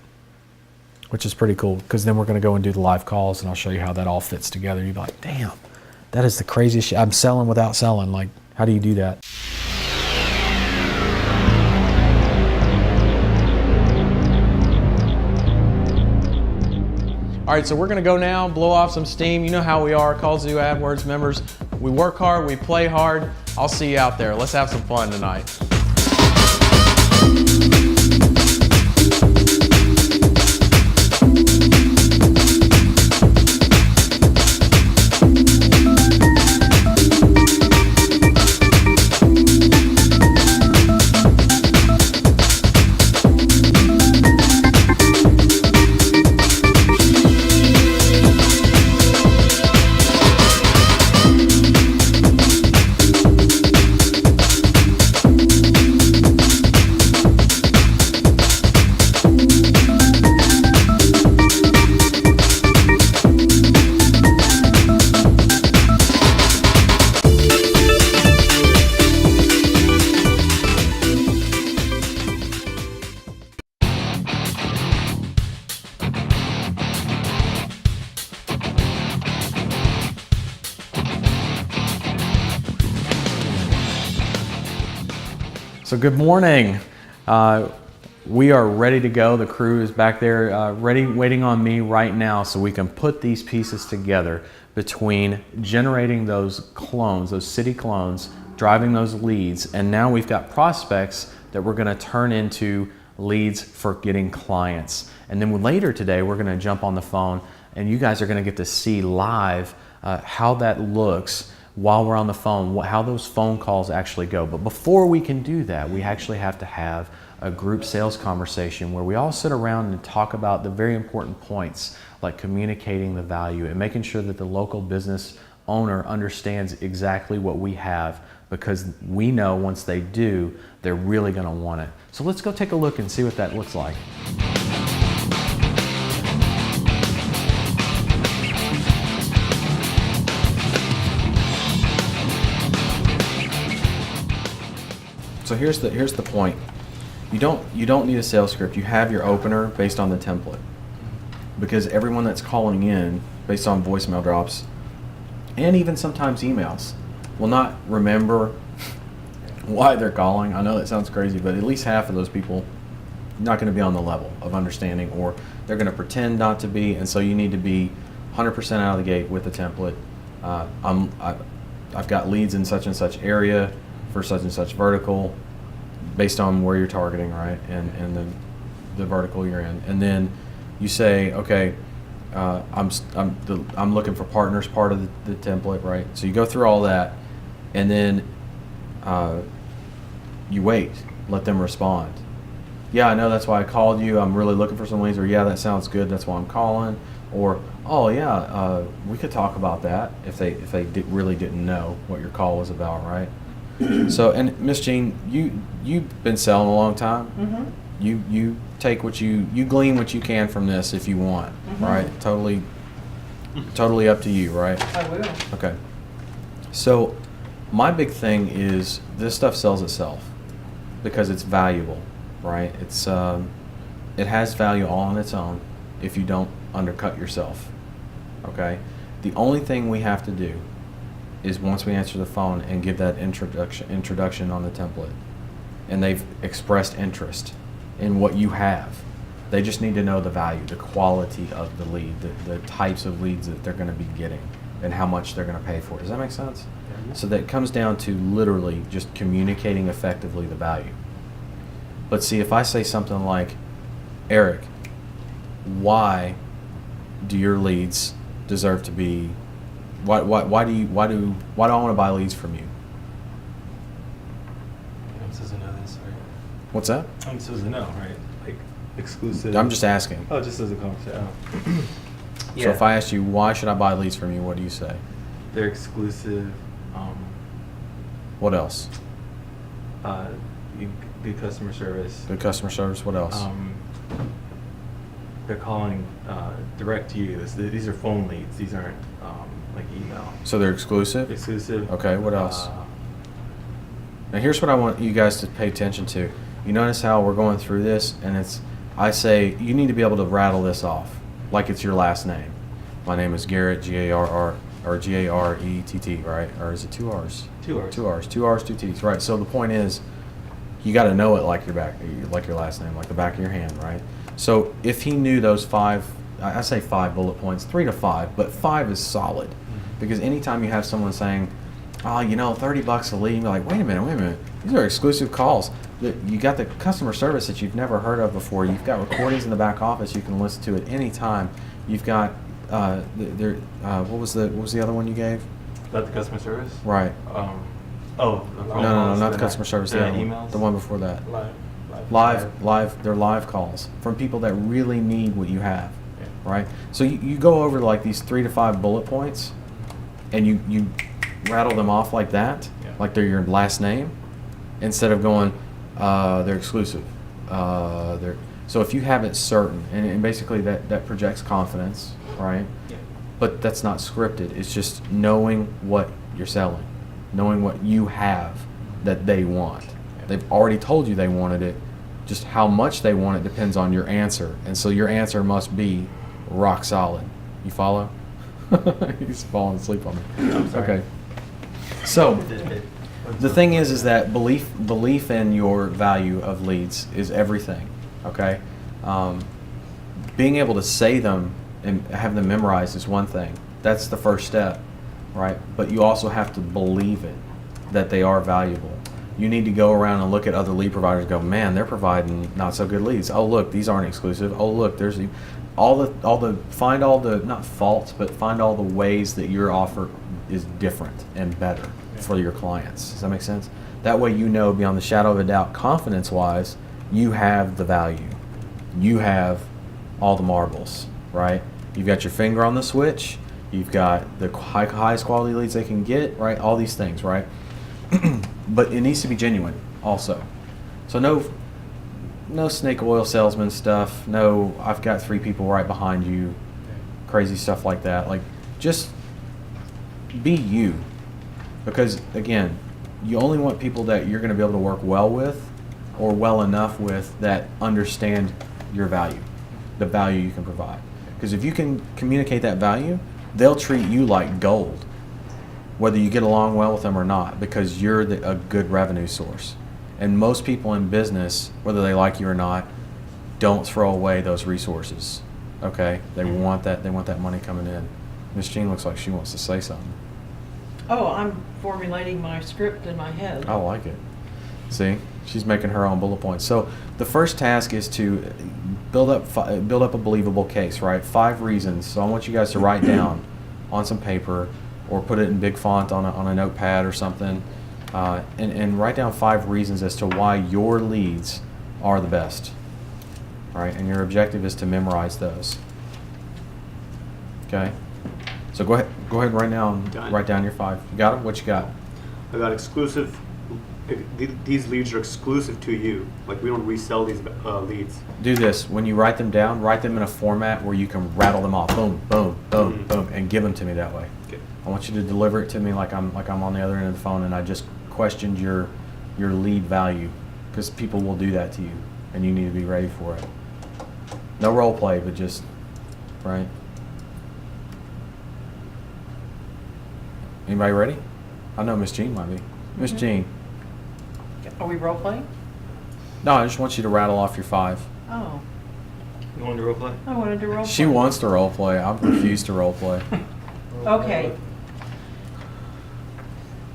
which is pretty cool, because then we're going to go and do the live calls, and I'll show you how that all fits together. You'll be like, damn, that is the craziest shit. I'm selling without selling. Like, how do you do that? All right, so we're gonna go now, blow off some steam. You know how we are, Call Zoo AdWords members. We work hard, we play hard. I'll see you out there. Let's have some fun tonight. So good morning. We are ready to go. The crew is back there ready, waiting on me right now, so we can put these pieces together between generating those clones, those city clones, driving those leads, and now we've got prospects that we're gonna turn into leads for getting clients. And then later today, we're gonna jump on the phone, and you guys are gonna get to see live how that looks while we're on the phone, how those phone calls actually go. But before we can do that, we actually have to have a group sales conversation where we all sit around and talk about the very important points, like communicating the value and making sure that the local business owner understands exactly what we have, because we know once they do, they're really gonna want it. So let's go take a look and see what that looks like. So here's the point. You don't need a sales script. You have your opener based on the template, because everyone that's calling in based on voicemail drops and even sometimes emails will not remember why they're calling. I know that sounds crazy, but at least half of those people are not going to be on the level of understanding, or they're going to pretend not to be. And so you need to be 100% out of the gate with the template. I've got leads in such and such area for such and such vertical, based on where you're targeting, right, and the vertical you're in. And then you say, okay, I'm looking for partners, part of the template, right? So you go through all that, and then you wait, let them respond. Yeah, I know, that's why I called you. I'm really looking for some leads. Or yeah, that sounds good, that's why I'm calling. Or oh yeah, we could talk about that, if they really didn't know what your call was about, right? So, and Miss Jean, you've been selling a long time. Mm-hmm. You take you glean what you can from this if you want, mm-hmm. right? Totally up to you, right? I will. Okay. So, my big thing is this stuff sells itself because it's valuable, right? It's it has value all on its own if you don't undercut yourself. Okay? The only thing we have to do is once we answer the phone and give that introduction on the template, and they've expressed interest in what you have, they just need to know the value, the quality of the lead, the types of leads that they're going to be getting, and how much they're going to pay for it. Does that make sense? So that comes down to literally just communicating effectively the value. But see, if I say something like, Eric, why do your leads deserve to be? Why do I want to buy leads from you? I'm supposed to know this, right? What's that? I'm supposed to know, right? Like exclusive. I'm just asking. Oh, just as a conversation. Oh. So if I asked you, why should I buy leads from you? What do you say? They're exclusive. What else? Good customer service. Good customer service. What else? They're calling direct to you. These are phone leads. These aren't like email. So they're exclusive? Exclusive. Okay, what else? Now here's what I want you guys to pay attention to. You notice how we're going through this, and I say you need to be able to rattle this off like it's your last name. My name is Garrett, G-A-R-R, or G-A-R-E-T-T, right? Or is it 2 R's? 2 R's. 2 R's, 2 R's, 2 T's, right? So the point is, you got to know it like your last name, like the back of your hand, right? So if he knew those 5, I say 5 bullet points, 3 to 5, but 5 is solid. Because anytime you have someone saying, oh, you know, $30 a lead, you're like, wait a minute, these are exclusive calls. You got the customer service that you've never heard of before. You've got recordings in the back office you can listen to at any time. You've got what was the other one you gave? About the customer service? Right. No, not the customer service. The other one. Emails. The one before that. Live. They're live calls from people that really need what you have, right? So you go over like these 3 to 5 bullet points, and you rattle them off like that, like they're your last name, instead of going, they're exclusive. So if you have it certain, and basically that projects confidence, right? Yeah. But that's not scripted. It's just knowing what you're selling, knowing what you have that they want. They've already told you they wanted it. Just how much they want it depends on your answer. And so your answer must be rock solid. You follow? He's falling asleep on me. Okay. So the thing is that belief in your value of leads is everything. Okay. Being able to say them and have them memorized is one thing. That's the first step, right? But you also have to believe it, that they are valuable. You need to go around and look at other lead providers and go, man, they're providing not so good leads. Oh, look, these aren't exclusive. Oh, look, there's find all the, not faults, but find all the ways that your offer is different and better for your clients. Does that make sense? That way you know beyond the shadow of a doubt, confidence-wise, you have the value. You have all the marbles, right? You've got your finger on the switch. You've got the highest quality leads they can get, right? All these things, right? But it needs to be genuine also. So no snake oil salesman stuff. No, I've got 3 people right behind you. Crazy stuff like that. Like, just be you. Because, again, you only want people that you're going to be able to work well with or well enough with that understand your value, the value you can provide. Because if you can communicate that value, they'll treat you like gold, whether you get along well with them or not, because you're a good revenue source. And most people in business, whether they like you or not, don't throw away those resources. Okay? They want that money coming in. Miss Jean looks like she wants to say something. Oh, I'm formulating my script in my head. I like it. See, she's making her own bullet points. So the first task is to build up a believable case, right? 5 reasons. So I want you guys to write down on some paper or put it in big font on a notepad or something, and write down 5 reasons as to why your leads are the best. All right, and your objective is to memorize those. Okay. So go ahead and write down your 5. You got them? What you got? I got exclusive. These leads are exclusive to you. Like, we don't resell these leads. Do this. When you write them down, write them in a format where you can rattle them off. Boom, boom, boom, boom, and give them to me that way. Okay. I want you to deliver it to me like I'm on the other end of the phone and I just questioned your lead value, because people will do that to you and you need to be ready for it. No role play, but just Right. Anybody ready? I know Miss Jean might be. Miss Jean. Are we role playing? No, I just want you to rattle off your 5. Oh, You want to role play? I wanted to role play. She wants to role play. I refuse to role play. Okay.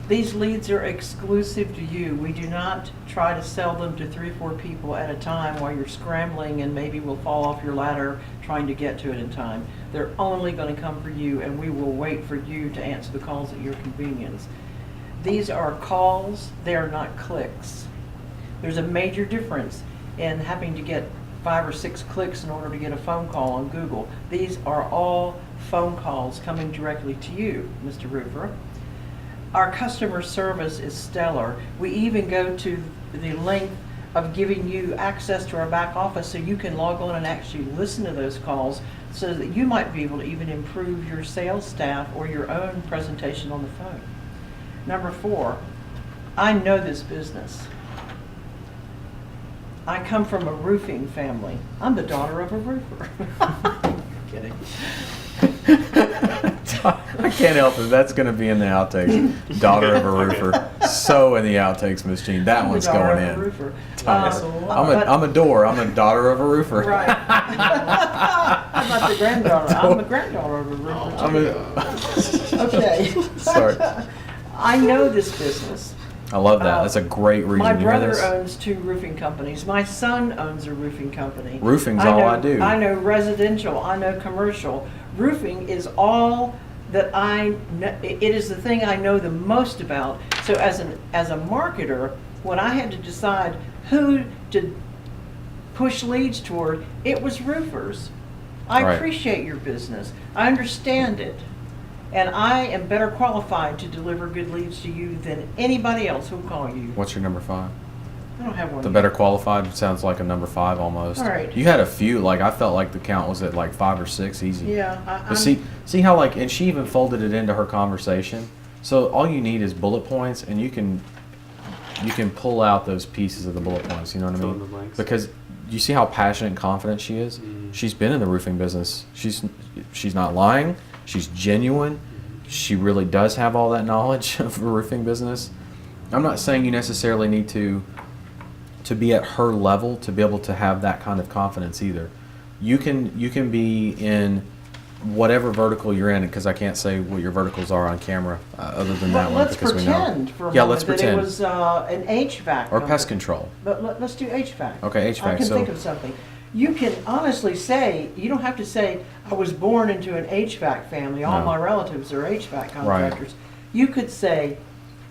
These leads are exclusive to you. We do not try to sell them to 3 or 4 people at a time while you're scrambling and maybe will fall off your ladder trying to get to it in time. They're only going to come for you, and we will wait for you to answer the calls at your convenience. These are calls, they are not clicks. There's a major difference in having to get 5 or 6 clicks in order to get a phone call on Google. These are all phone calls coming directly to you, Mr. Roofer. Our customer service is stellar. We even go to the length of giving you access to our back office so you can log on and actually listen to those calls so that you might be able to even improve your sales staff or your own presentation on the phone. Number 4, I know this business. I come from a roofing family. I'm the daughter of a roofer. Kidding. I can't help it. That's going to be in the outtakes. Daughter of a roofer. So in the outtakes, Miss Jean. That I'm the one's daughter going of a in. roofer. I'm a door. I'm a daughter of a roofer. Right. I'm not the granddaughter. I'm the granddaughter of a roofer too. Okay. Sorry. I know this business. I love that. That's a great reason My to hear brother this. owns 2 roofing companies. My son owns a roofing company. Roofing's all I do. I know residential. I know commercial. Roofing is all that I know. It is the thing I know the most about. So as a marketer, when I had to decide who to push leads toward, it was roofers. I Right. appreciate your business. I understand it. And I am better qualified to deliver good leads to you than anybody else who'll call you. What's your number 5? I don't have one. The yet. better qualified sounds like a number 5 almost. All right. You had a few. Like I felt like the count was at like 5 or 6 easy. Yeah. But see how like, and she even folded it into her conversation. So all you need is bullet points, and you can pull out those pieces of the bullet points. You know what I Fill in mean? the blanks. Because you see how passionate and confident she is. She's been in the roofing business. She's not lying. She's genuine. She really does have all that knowledge of the roofing business. I'm not saying you necessarily need to be at her level to be able to have that kind of confidence either. You can be in whatever vertical you're in, because I can't say what your verticals are on camera other than that one Let's because we pretend know. for a Yeah, moment let's pretend. that it was an HVAC Or company. pest control. But let's do HVAC. Okay, I HVAC. can So think of something. You can honestly say, you don't have to say, I was born into an HVAC family. All No. my relatives are HVAC contractors. You could say,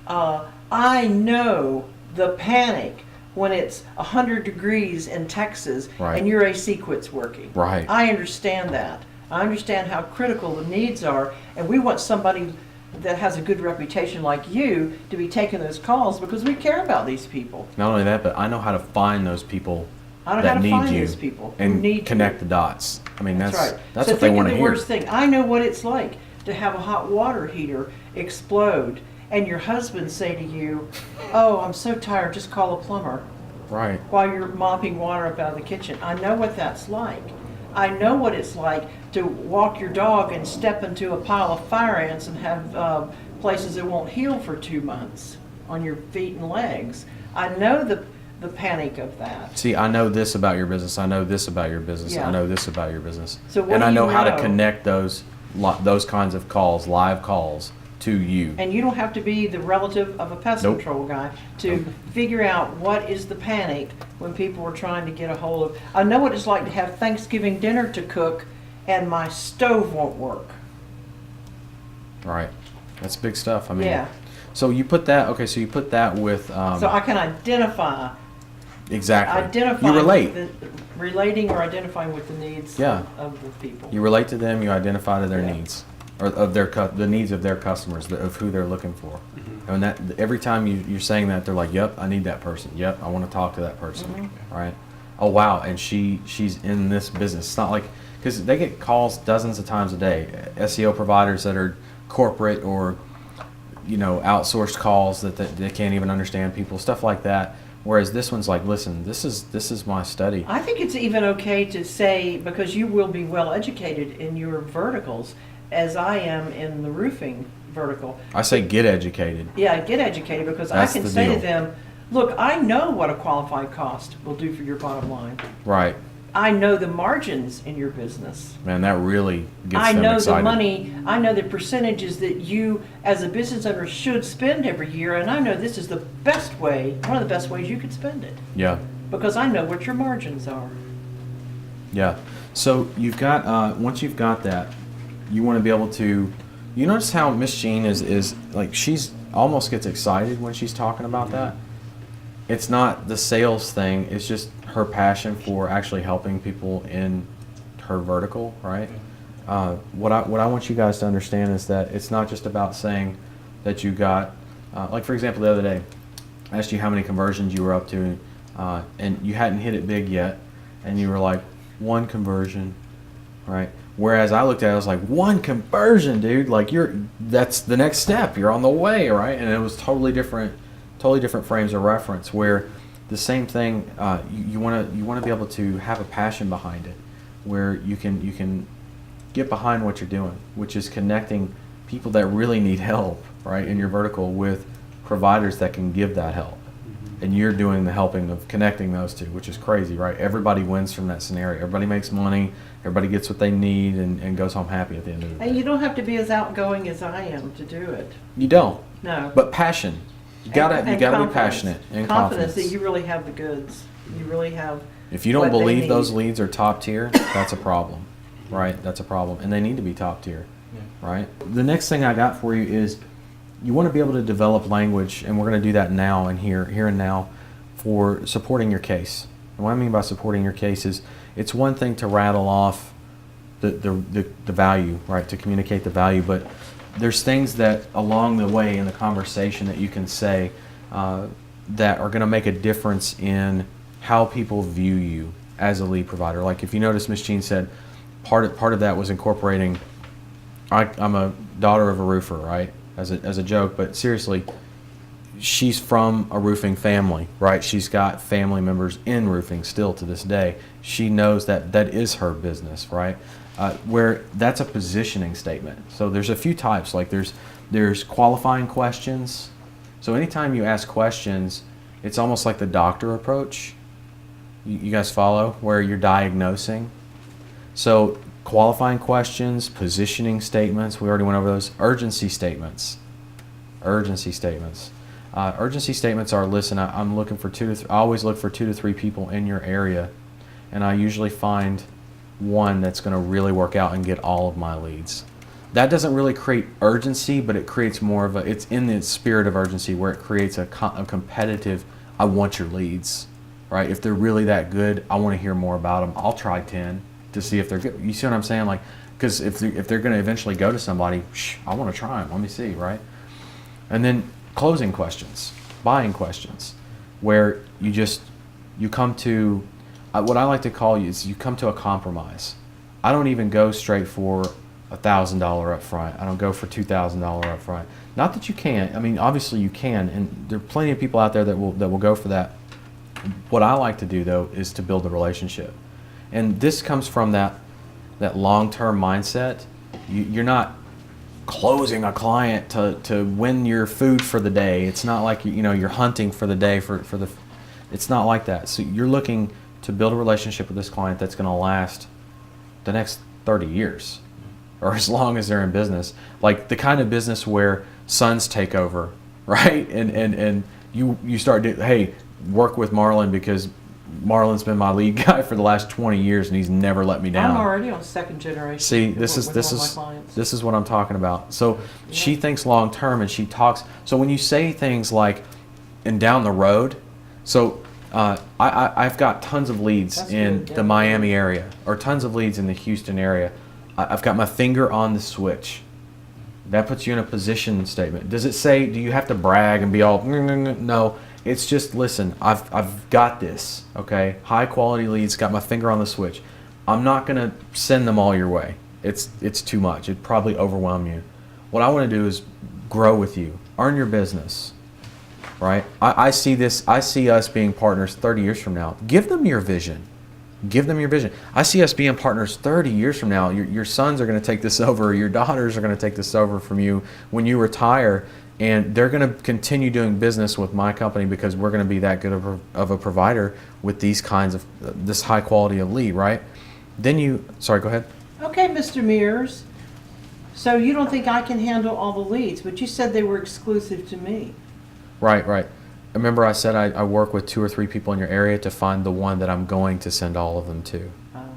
I know the panic when it's 100 degrees in Texas Right. and your AC quits working. Right. I understand that. I understand how critical the needs are, and we want somebody that has a good reputation like you to be taking those calls because we care about these people. not only that, but I know how to find those people I know that how to need find you those people who and need connect you. the dots. I mean, that's right. that's So what they think want of to the hear. worst thing. I know what it's like to have a hot water heater explode and your husband say to you, "Oh, I'm so tired, just call a plumber," Right. while you're mopping water up out of the kitchen. I know what that's like. I know what it's like to walk your dog and step into a pile of fire ants and have places that won't heal for 2 months on your feet and legs. I know the panic of that. See, I know this about your business. I know this about your business. Yeah. I know this about your business. So what and do I you know how to know? connect those kinds of calls, live calls, to you. And you don't have to be the relative of a pest Nope. control guy to figure out what is the panic when people are trying to get a hold of. I know what it's like to have Thanksgiving dinner to cook and my stove won't work. Right. That's big stuff. I mean, Yeah. So you put that. Okay. So you put that with. So I can identify Exactly. You relate. relating or identifying with the needs Yeah. of the people. You relate to them. You identify to their Yeah. needs, or of the needs of their customers, of who they're looking for. And that every time you're saying that, they're like, "Yep, I need that person. Yep, I want to talk to that person." Right? Oh wow, and she's in this business. It's not like, because they get calls dozens of times a day. SEO providers that are corporate or outsourced calls that they can't even understand people, stuff like that. Whereas this one's like, listen, this is my study. I think it's even okay to say, because you will be well educated in your verticals, as I am in the roofing vertical. I say get educated. Yeah, get educated, because That's I can the say deal. to them, look, I know what a qualified cost will do for your bottom line. Right. I know the margins in your business. Man, that really gets I them know excited. the money, I know the percentages that you as a business owner should spend every year, and I know this is the best way, one of the best ways you could spend it, Yeah. because I know what your margins are. Yeah. So you've got once you've got that, you want to be able to. You notice how Miss Jean is like, she's almost gets excited when she's talking about that. It's not the sales thing. It's just her passion for actually helping people in her vertical, right? What I want you guys to understand is that it's not just about saying that you got, like for example, the other day, I asked you how many conversions you were up to, and you hadn't hit it big yet, and you were like, 1 conversion, right? Whereas I looked at it, I was like, 1 conversion, dude, like that's the next step, you're on the way, right? And it was totally different frames of reference, where the same thing, you want to be able to have a passion behind it, where you can get behind what you're doing, which is connecting people that really need help, right, in your vertical with providers that can give that help. And you're doing the helping of connecting those two, which is crazy, right? Everybody wins from that scenario. Everybody makes money, everybody gets what they need, and goes home happy at the end of the day. And you don't have to be as outgoing as I am to do it. You don't. No. But passion. You gotta And be confidence. passionate and Confidence that you really have the goods. You really have. If you don't what they believe those need. leads are top tier, that's a problem, right? That's a problem, and they need to be top tier, right? The next thing I got for you is you want to be able to develop language, and we're going to do that now and here and now, for supporting your case. And what I mean by supporting your case is, it's one thing to rattle off the value, right? To communicate the value, but there's things that along the way in the conversation that you can say that are going to make a difference in how people view you as a lead provider. Like if you notice, Miss Jean said part of that was incorporating, I'm a daughter of a roofer, right? As a joke, but seriously, she's from a roofing family, right? She's got family members in roofing still to this day. She knows that is her business, right? Where that's a positioning statement. So there's a few types, like there's qualifying questions. So anytime you ask questions, it's almost like the doctor approach. You guys follow? Where you're diagnosing. So qualifying questions, positioning statements, we already went over those. Urgency statements. Urgency statements are, listen, I'm looking for I always look for 2 to 3 people in your area, and I usually find one that's going to really work out and get all of my leads. That doesn't really create urgency, but it creates more of it's in the spirit of urgency, where it creates a competitive, I want your leads, right? If they're really that good, I want to hear more about them. I'll try 10 to see if they're good. You see what I'm saying? Like, because if they're going to eventually go to somebody, I want to try them. Let me see, right? And then closing questions, buying questions, where you come to, what I like to call you come to a compromise. I don't even go straight for $1,000 up front. I don't go for $2,000 up front. Not that you can't. I mean, obviously you can, and there are plenty of people out there that will go for that. What I like to do though is to build a relationship, and this comes from that long-term mindset. You're not closing a client to win your food for the day. It's not like you're hunting for the day for the. It's not like that. So you're looking to build a relationship with this client that's going to last the next 30 years, or as long as they're in business. Like the kind of business where sons take over, right? And you start to, hey, work with Marlon, because Marlon's been my lead guy for the last 20 years and he's never let me down. I'm already on 2nd generation. See, with one of my clients. this is what I'm talking about. So she thinks long term, and she talks. So when you say things like, and down the road, so I've got tons of leads in the Miami area, or tons of leads in the Houston area. I've got my finger on the switch. That puts you in a position statement. Does it say, do you have to brag and be all, no. It's just, listen, I've got this, okay? High quality leads, got my finger on the switch. I'm not gonna send them all your way. It's too much. It'd probably overwhelm you. What I wanna do is grow with you, earn your business, right? I see this, I see us being partners 30 years from now. Give them your vision. Give them your vision. I see us being partners 30 years from now. Your sons are going to take this over. Your daughters are going to take this over from you when you retire. And they're going to continue doing business with my company because we're going to be that good of a provider with these kinds of, this high quality of lead, right? Then you, sorry, go ahead. Okay, Mr. Mears. So you don't think I can handle all the leads, but you said they were exclusive to me. Right, right. Remember I said I work with 2 or 3 people in your area to find the one that I'm going to send all of them to. Oh.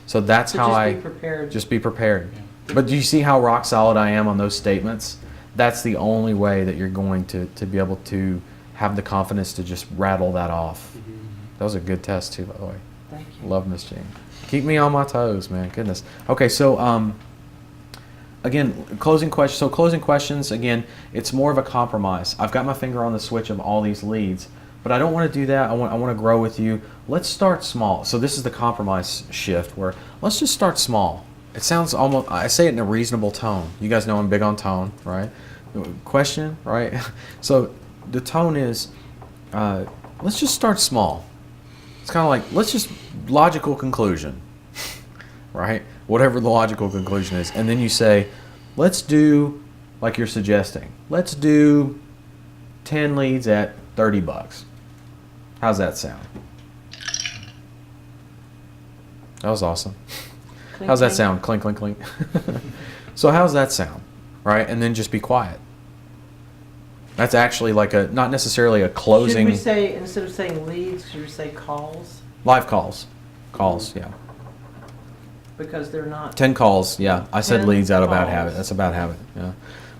So that's So how just I... be prepared. Just be prepared. But do you see how rock solid I am on those statements? That's the only way that you're going to be able to have the confidence to just rattle that off. That was a good test too, by the way. Thank you. Love Miss Jean. Keep me on my toes, man. Goodness. Okay, so again, closing questions. So closing questions, again, it's more of a compromise. I've got my finger on the switch of all these leads, but I don't want to do that. I want to grow with you. Let's start small. So this is the compromise shift where let's just start small. It sounds almost, I say it in a reasonable tone. You guys know I'm big on tone, right? Question, right? So the tone is, let's just start small. It's kind of like, let's just, logical conclusion, right? Whatever the logical conclusion is. And then you say, let's do, like you're suggesting, let's do 10 leads at $30. How's that sound? That was awesome. Clink, How's that clink. sound? Clink, clink, clink. So how's that sound? Right? And then just be quiet. That's actually like a, not necessarily a closing. Should we say, instead of saying leads, should we say calls? Live calls. Calls, yeah. Because they're not. 10 calls, yeah. I said 10 leads out of bad calls. habit. That's a bad habit, yeah.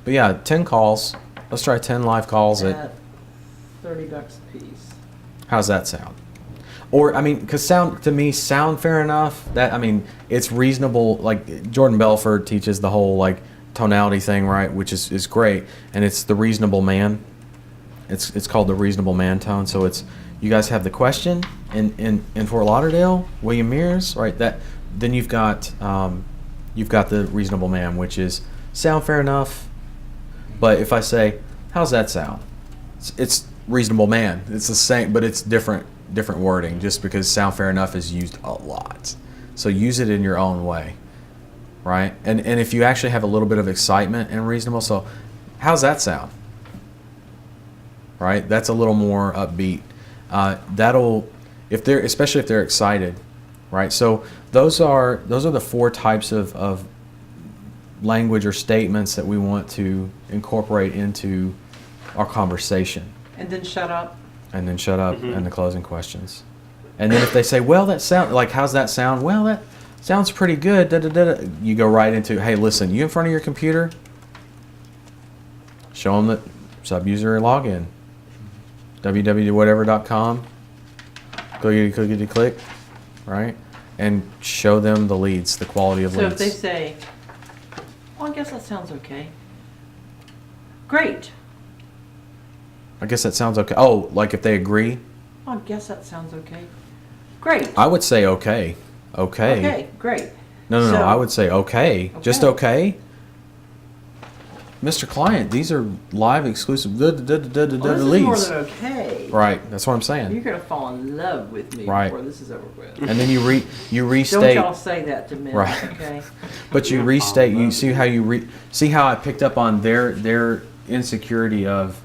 But yeah, 10 calls. Let's try 10 live calls at, $30 a piece. how's that sound? Or, I mean, because sound, to me, sound fair enough. That, I mean, it's reasonable. Like, Jordan Belford teaches the whole, like, tonality thing, right? Which is great. And it's the reasonable man. It's called the reasonable man tone. So it's, you guys have the question in Fort Lauderdale, William Mears, right? That, then you've got the reasonable man, which is sound fair enough. But if I say, how's that sound? It's reasonable man. It's the same, but it's different wording, just because sound fair enough is used a lot. So use it in your own way, right? And if you actually have a little bit of excitement and reasonable, so how's that sound? Right? That's a little more upbeat. That'll, especially if they're excited, right? So those are the 4 types of language or statements that we want to incorporate into our conversation. And then shut up. And then shut up and the closing questions. And then if they say, well, that sound, like, how's that sound? Well, that sounds pretty good. Da, da, da, da. You go right into, hey, listen, you in front of your computer? Show them that sub-user login. www.whatever.com. Clickety, click, right? And show them the leads, the quality of So leads. if they say, well, I guess that sounds okay. Great. I guess that sounds okay. Oh, like if they agree? Well, I guess that sounds okay. Great. I would say okay. Okay. Okay, great. No, So- I would say okay. Just Okay. okay. Mr. Client, these are live exclusive Well, this is more leads. than okay. Right, that's what I'm You're saying. gonna fall in love with me Right. before this is over with. And then you Don't restate, y'all say that to men, Right. okay? but you restate. You see how see how I picked up on their insecurity of,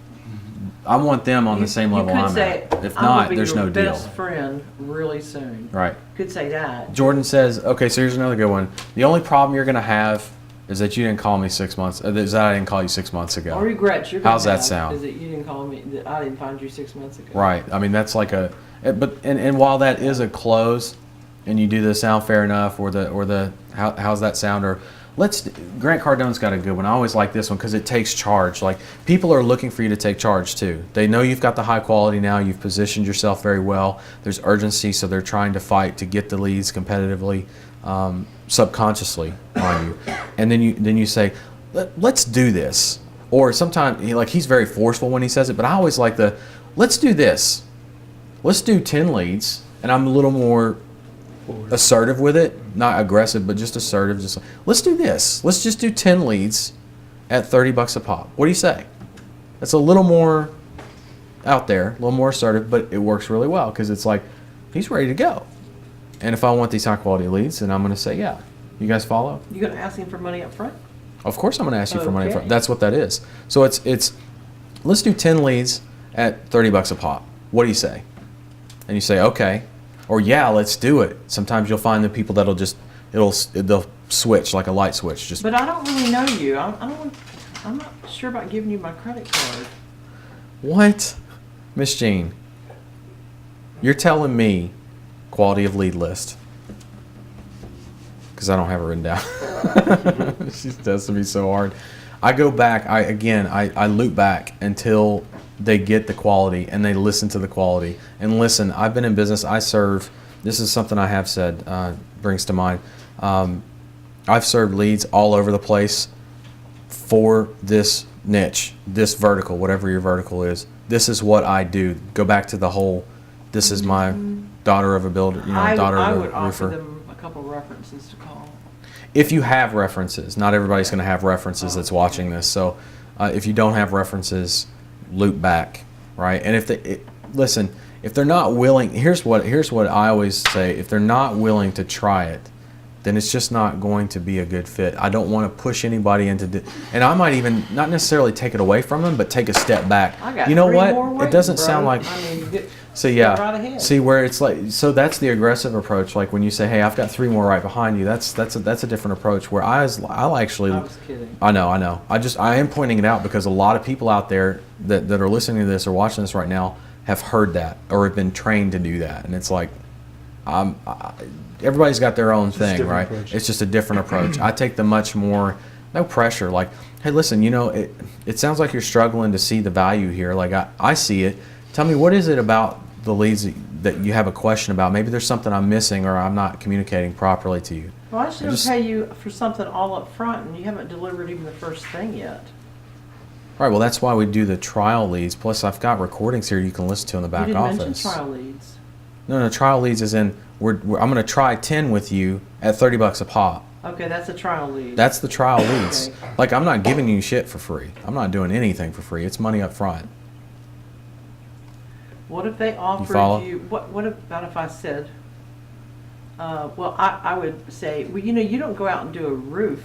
I want them on the same level You could I'm say, at. If "I'm gonna not, be there's your no deal. best friend really soon. Right. Could say that. Jordan says, okay, so here's another good one. The only problem you're going to have is that you didn't call me 6 months, is that I didn't call you 6 months ago. Or regrets you're gonna How's that have sound? Is that you didn't call me, that I didn't find you 6 months ago. Right. I mean, that's like a, but and while that is a close, and you do the sound fair enough, or the how's that sound, or Grant Cardone's got a good one. I always like this one because it takes charge. Like, people are looking for you to take charge too. They know you've got the high quality now. You've positioned yourself very well. There's urgency, so they're trying to fight to get the leads competitively, subconsciously on you. And then you say, let's do this. Or sometimes, he's very forceful when he says it, but I always like let's do this. Let's do 10 leads, and I'm a little more assertive with it, not aggressive, but just assertive. Just like, let's do this. Let's just do 10 leads at $30 a pop. What do you say? That's a little more out there, a little more assertive, but it works really well because it's like, he's ready to go. And if I want these high quality leads, then I'm going to say, yeah. You guys follow? You gonna ask him for money up front? Of course I'm going to ask you for money. Okay. That's what that is. So it's let's do 10 leads at $30 a pop. What do you say? And you say, okay. Or yeah, let's do it. Sometimes you'll find the people that'll just, they'll switch like a light switch. Just. But I don't really know you. I'm not sure about giving you my credit card. What? Miss Jean, you're telling me quality of lead list. Because I don't have it written down. She does to me so hard. I go back, I loop back until they get the quality and they listen to the quality. And listen, I've been in business, I serve, this is something I have said, brings to mind. I've served leads all over the place for this niche, this vertical, whatever your vertical is. This is what I do. Go back to the whole, this is my daughter of a builder, daughter I of a would offer roofer. them a couple references to call. If you have references, not everybody's going to have references that's watching this. So if you don't have references, loop back, right? And listen, if they're not willing, here's what I always say: if they're not willing to try it, then it's just not going to be a good fit. I don't want to push anybody into, and I might even not necessarily take it away from them, but take a step back. I got you know 3 what? more waiting, It doesn't bro. sound like. I mean, So get yeah, right ahead. see where it's like, so that's the aggressive approach. Like when you say, "Hey, I've got 3 more right behind you." That's a different approach. Where I'll actually. I was kidding. I know. I am pointing it out because a lot of people out there that are listening to this or watching this right now have heard that or have been trained to do that, and it's like, everybody's got their own thing, right? Approach. It's just a different approach. I take the much more no pressure. Like, hey, listen, it sounds like you're struggling to see the value here. Like I see it. Tell me, what is it about the leads that you have a question about? Maybe there's something I'm missing or I'm not communicating properly to you. Well, I should pay you for something all up front, and you haven't delivered even the first thing yet. Right, well, that's why we do the trial leads. Plus, I've got recordings here you can listen to in the back You didn't office. mention trial leads. No, trial leads is in, I'm going to try 10 with you at $30 a pop. Okay, that's a trial lead. That's the trial leads. Okay. Like, I'm not giving you shit for free. I'm not doing anything for free. It's money up front. What if they offered follow? you, what about if I said, well, I would say, well, you don't go out and do a roof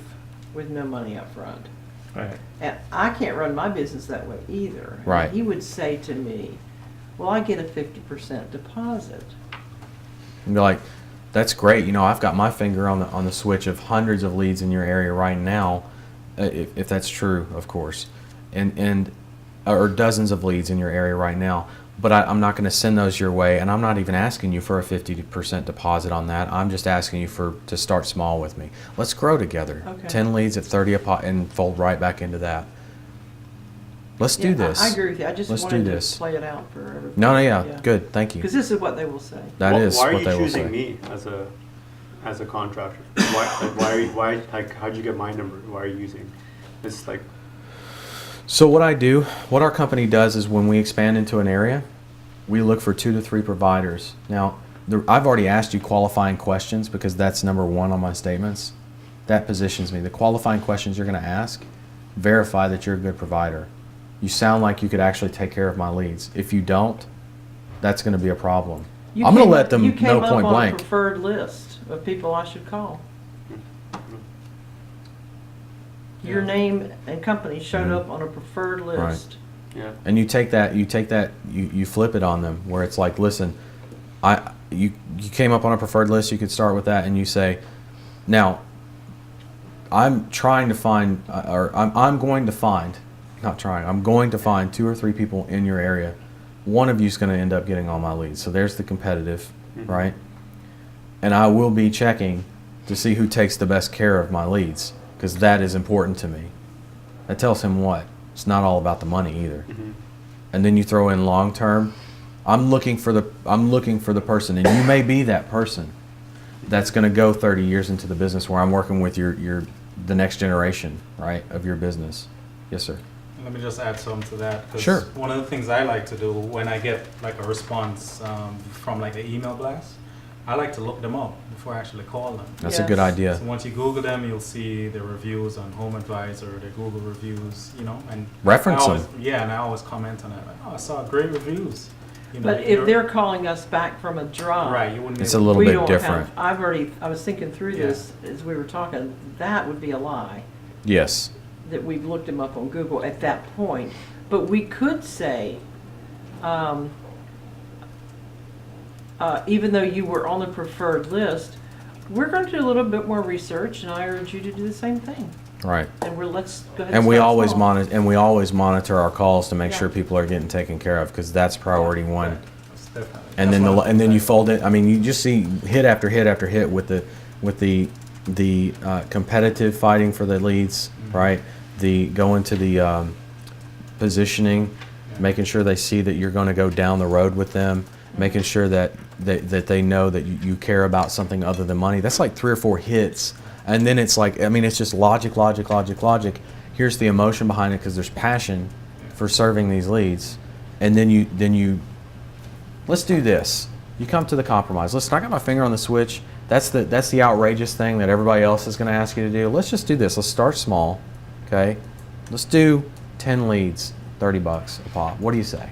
with no money up front. Right. And I can't run my business that way either. And Right. he would say to me, well, I get a 50% deposit. And be like, that's great. I've got my finger on the switch of hundreds of leads in your area right now, if that's true, of course, and or dozens of leads in your area right now. But I'm not going to send those your way, and I'm not even asking you for a 50% deposit on that. I'm just asking you to start small with me. Let's grow together. Okay. 10 leads at 30 a pop and fold right back into that. Let's do this. I agree with you. I just Let's wanted do this. to play it out for everybody. No, yeah, good. Thank you. Because this is what they will say. That is Why are what you they will choosing say. me as a contractor? Why how'd you get my number? Why are you using this? Like, So what our company does is when we expand into an area, we look for 2 to 3 providers. Now, I've already asked you qualifying questions because that's number 1 on my statements. That positions me. The qualifying questions you're going to ask, verify that you're a good provider. You sound like you could actually take care of my leads. If you don't, that's going to be a problem. I'm going to let them know point You came up on a blank. preferred list of people I should call. Your name and company showed up on a preferred list. yeah. And you take that, you flip it on them where it's like, listen, you came up on a preferred list, you could start with that and you say, now, I'm trying to find, or I'm going to find, not trying, I'm going to find 2 or 3 people in your area. One of you is going to end up getting all my leads. So there's the competitive, right? And I will be checking to see who takes the best care of my leads because that is important to me. That tells him what? It's not all about the money either. And then you throw in long term. I'm looking for the person, and you may be that person that's going to go 30 years into the business where I'm working with the next generation, right, of your business. Yes, sir. Let me just add something to that. 'Cause Sure. One of the things I like to do when I get like a response from like an email blast, I like to look them up before I actually call them. That's a Yes. good idea. So once you Google them, you'll see the reviews on Home Advisor, the Google reviews, you know, and Reference I always, them. Yeah, and I always comment on it. Like, oh, I saw great reviews. You know, But if they're calling us back from a drive. right, you wouldn't. It's be a able- little we bit don't different. have- I was thinking through Yeah. this as we were talking, that would be a lie, Yes. that we've looked them up on Google at that point. But we could say, even though you were on the preferred list, we're going to do a little bit more research, and I urge you to do the same thing. Right. And let's go ahead And we start always small. monitor, and we always monitor our calls to make Yeah. sure people are getting taken care of, because that's priority one. That's definitely- And that's then one of and then things you fold it. I mean, you just see hit after hit after hit with the competitive fighting for the leads, right? The going to the positioning, making sure they see that you're going to go down the road with them, making sure that they know that you care about something other than money. That's like 3 or 4 hits, and then it's like, I mean, it's just logic. Here's the emotion behind it, because there's passion for serving these leads, and then you let's do this. You come to the compromise. Listen, I got my finger on the switch. That's the outrageous thing that everybody else is going to ask you to do. Let's just do this. Let's start small, okay? Let's do 10 leads, $30 a pop. What do you say?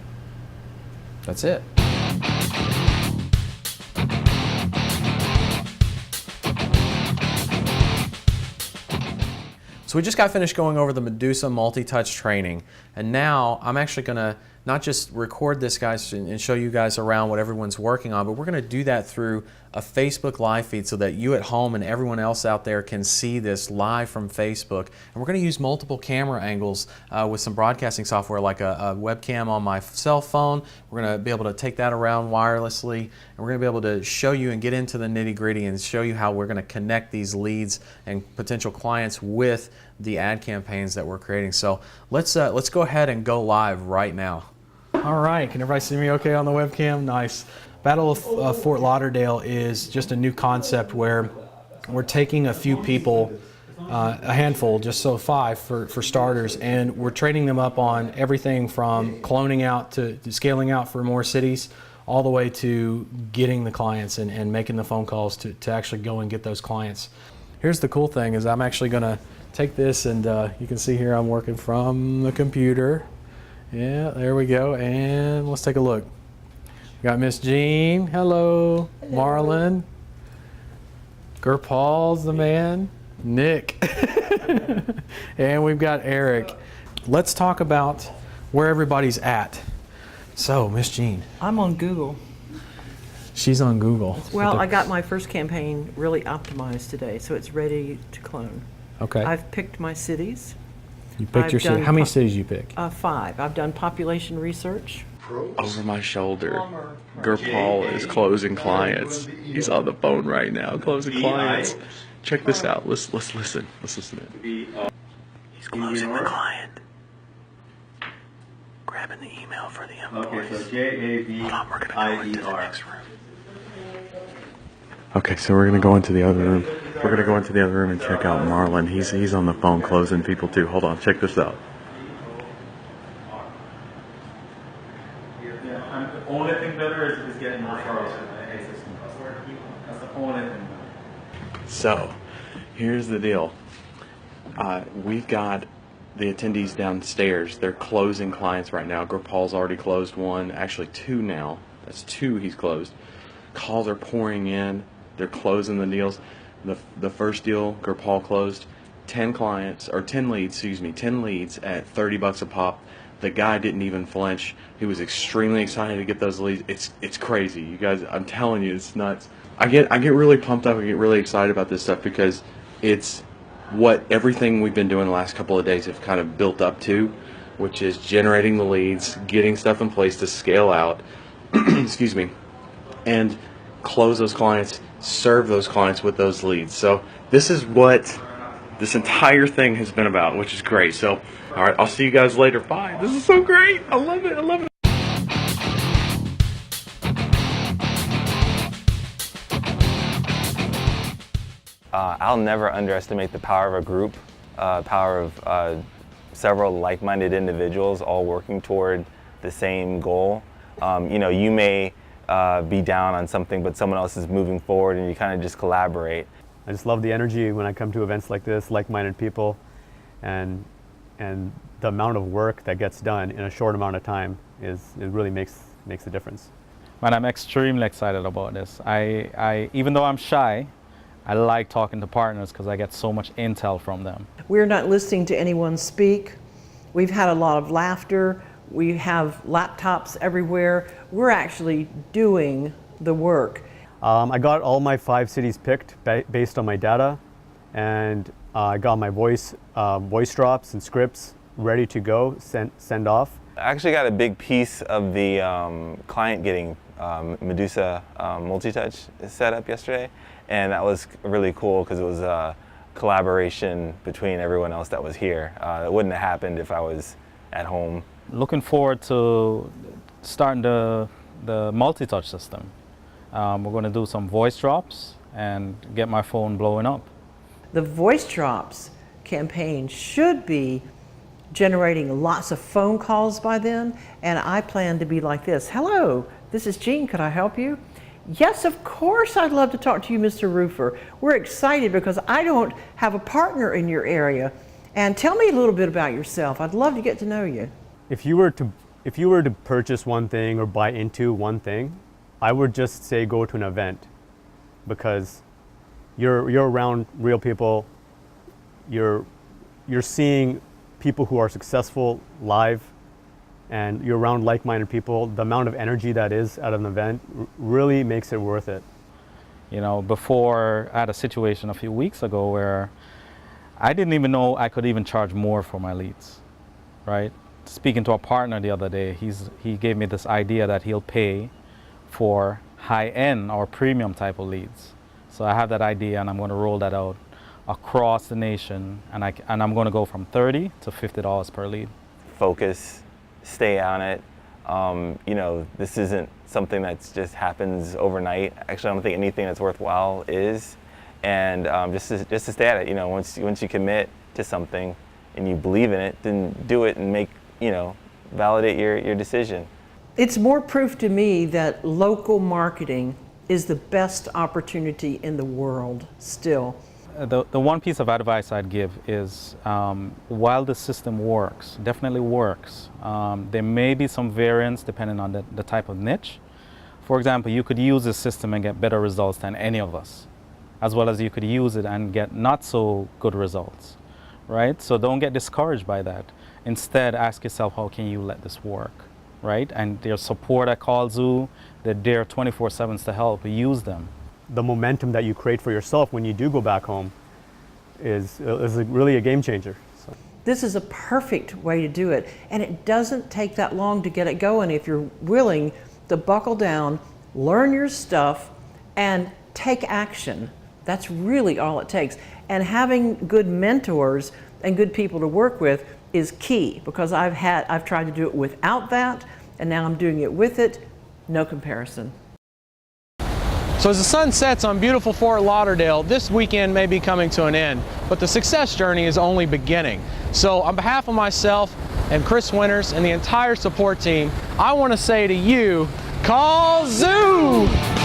That's it. So we just got finished going over the Medusa multi-touch training, and now I'm actually going to not just record this, guys, and show you guys around what everyone's working on, but we're going to do that through a Facebook live feed so that you at home and everyone else out there can see this live from Facebook. And we're going to use multiple camera angles with some broadcasting software like a webcam on my cell phone. We're going to be able to take that around wirelessly, and we're going to be able to show you and get into the nitty-gritty and show you how we're going to connect these leads and potential clients with the ad campaigns that we're creating. So let's go ahead and go live right now. All right, can everybody see me okay on the webcam? Nice. Battle of Fort Lauderdale is just a new concept where we're taking a few people, a handful, just so 5 for starters, and we're training them up on everything from cloning out to scaling out for more cities, all the way to getting the clients and making the phone calls to actually go and get those clients. Here's the cool thing is I'm actually going to take this, and you can see here I'm working from the computer. Yeah, there we go, and let's take a look. We got Miss Jean, hello. Marlon, Gurpal's the man, Nick, and we've got Eric. Let's talk about where everybody's at. So, Miss Jean. I'm on Google. She's on Google. Well, I got my first campaign really optimized today, so it's ready to clone. Okay. I've picked my cities. You picked I've your city. done How many cities you pick? 5. I've done population research. Over my shoulder, Gurpal is closing clients. He's on the phone right now, closing clients. Check this out. Let's listen. Let's listen in. He's closing the client. Grabbing the email for the invoice. Okay, so J-A-V-I-E-R. We're gonna go into the next room. Okay, so we're gonna go into the other room. We're gonna go into the other room and check out Marlon. He's on the phone closing people too. Hold on, check this out. Yeah, the only thing better is getting referrals. That's the only thing better. So, here's the deal. We've got the attendees downstairs. They're closing clients right now. Gurpal's already closed 1, actually 2 now. That's 2 he's closed. Calls are pouring in. They're closing the deals. The first deal Gurpal closed 10 clients, or 10 leads, 10 leads at $30 a pop. The guy didn't even flinch. He was extremely excited to get those leads. It's crazy. You guys, I'm telling you, it's nuts. I get really pumped up. I get really excited about this stuff because it's what everything we've been doing the last couple of days have kind of built up to, which is generating the leads, getting stuff in place to scale out, excuse me, and close those clients, serve those clients with those leads. So this is what this entire thing has been about, which is great. So, all right, I'll see you guys later. Bye. This is so great. I love it. I love it. I'll never underestimate the power of a group, power of several like-minded individuals all working toward the same goal. You know, you may be down on something, but someone else is moving forward, and you kind of just collaborate. I just love the energy when I come to events like this, like-minded people, and the amount of work that gets done in a short amount of time it really makes a difference. Man, I'm extremely excited about this. I even though I'm shy, I like talking to partners because I get so much intel from them. We're not listening to anyone speak. We've had a lot of laughter. We have laptops everywhere. We're actually doing the work. I got all my 5 cities picked based on my data, and I got my voice drops and scripts ready to go, send off. I actually got a big piece of the client getting Medusa multi-touch set up yesterday, and that was really cool because it was a collaboration between everyone else that was here. It wouldn't have happened if I was at home. Looking forward to starting the multi-touch system. We're going to do some voice drops and get my phone blowing up. The voice drops campaign should be generating lots of phone calls by then, and I plan to be like this. Hello, this is Jean, could I help you? Yes, of course I'd love to talk to you, Mr. Roofer. We're excited because I don't have a partner in your area. And tell me a little bit about yourself. I'd love to get to know you. If you were to purchase one thing or buy into one thing, I would just say go to an event, because you're around real people. You're seeing people who are successful live, and you're around like-minded people. The amount of energy that is at an event really makes it worth it. You know, before I had a situation a few weeks ago where I didn't even know I could even charge more for my leads, right? Speaking to a partner the other day, he gave me this idea that he'll pay for high-end or premium type of leads. So I have that idea, and I'm going to roll that out across the nation, and I'm going to go from $30 to $50 per lead. Focus, stay on it. You know, this isn't something that just happens overnight. Actually, I don't think anything that's worthwhile is. And just to stay at it. You know, once you commit to something and you believe in it, then do it and make, you know, validate your decision. It's more proof to me that local marketing is the best opportunity in the world still. The one piece of advice I'd give is while the system works, definitely works, there may be some variance depending on the type of niche. For example, you could use this system and get better results than any of us, as well as you could use it and get not so good results, right? So don't get discouraged by that. Instead, ask yourself, how can you let this work, right? And there's support at Qzx900, they're there 24/7 to help. Use them. The momentum that you create for yourself when you do go back home is really a game changer. So. This is a perfect way to do it, and it doesn't take that long to get it going if you're willing to buckle down, learn your stuff, and take action. That's really all it takes. And having good mentors and good people to work with is key, because I've tried to do it without that, and now I'm doing it with it. No comparison. So as the sun sets on beautiful Fort Lauderdale, this weekend may be coming to an end, but the success journey is only beginning. So on behalf of myself and Chris Winters and the entire support team, I want to say to you, Qzx900!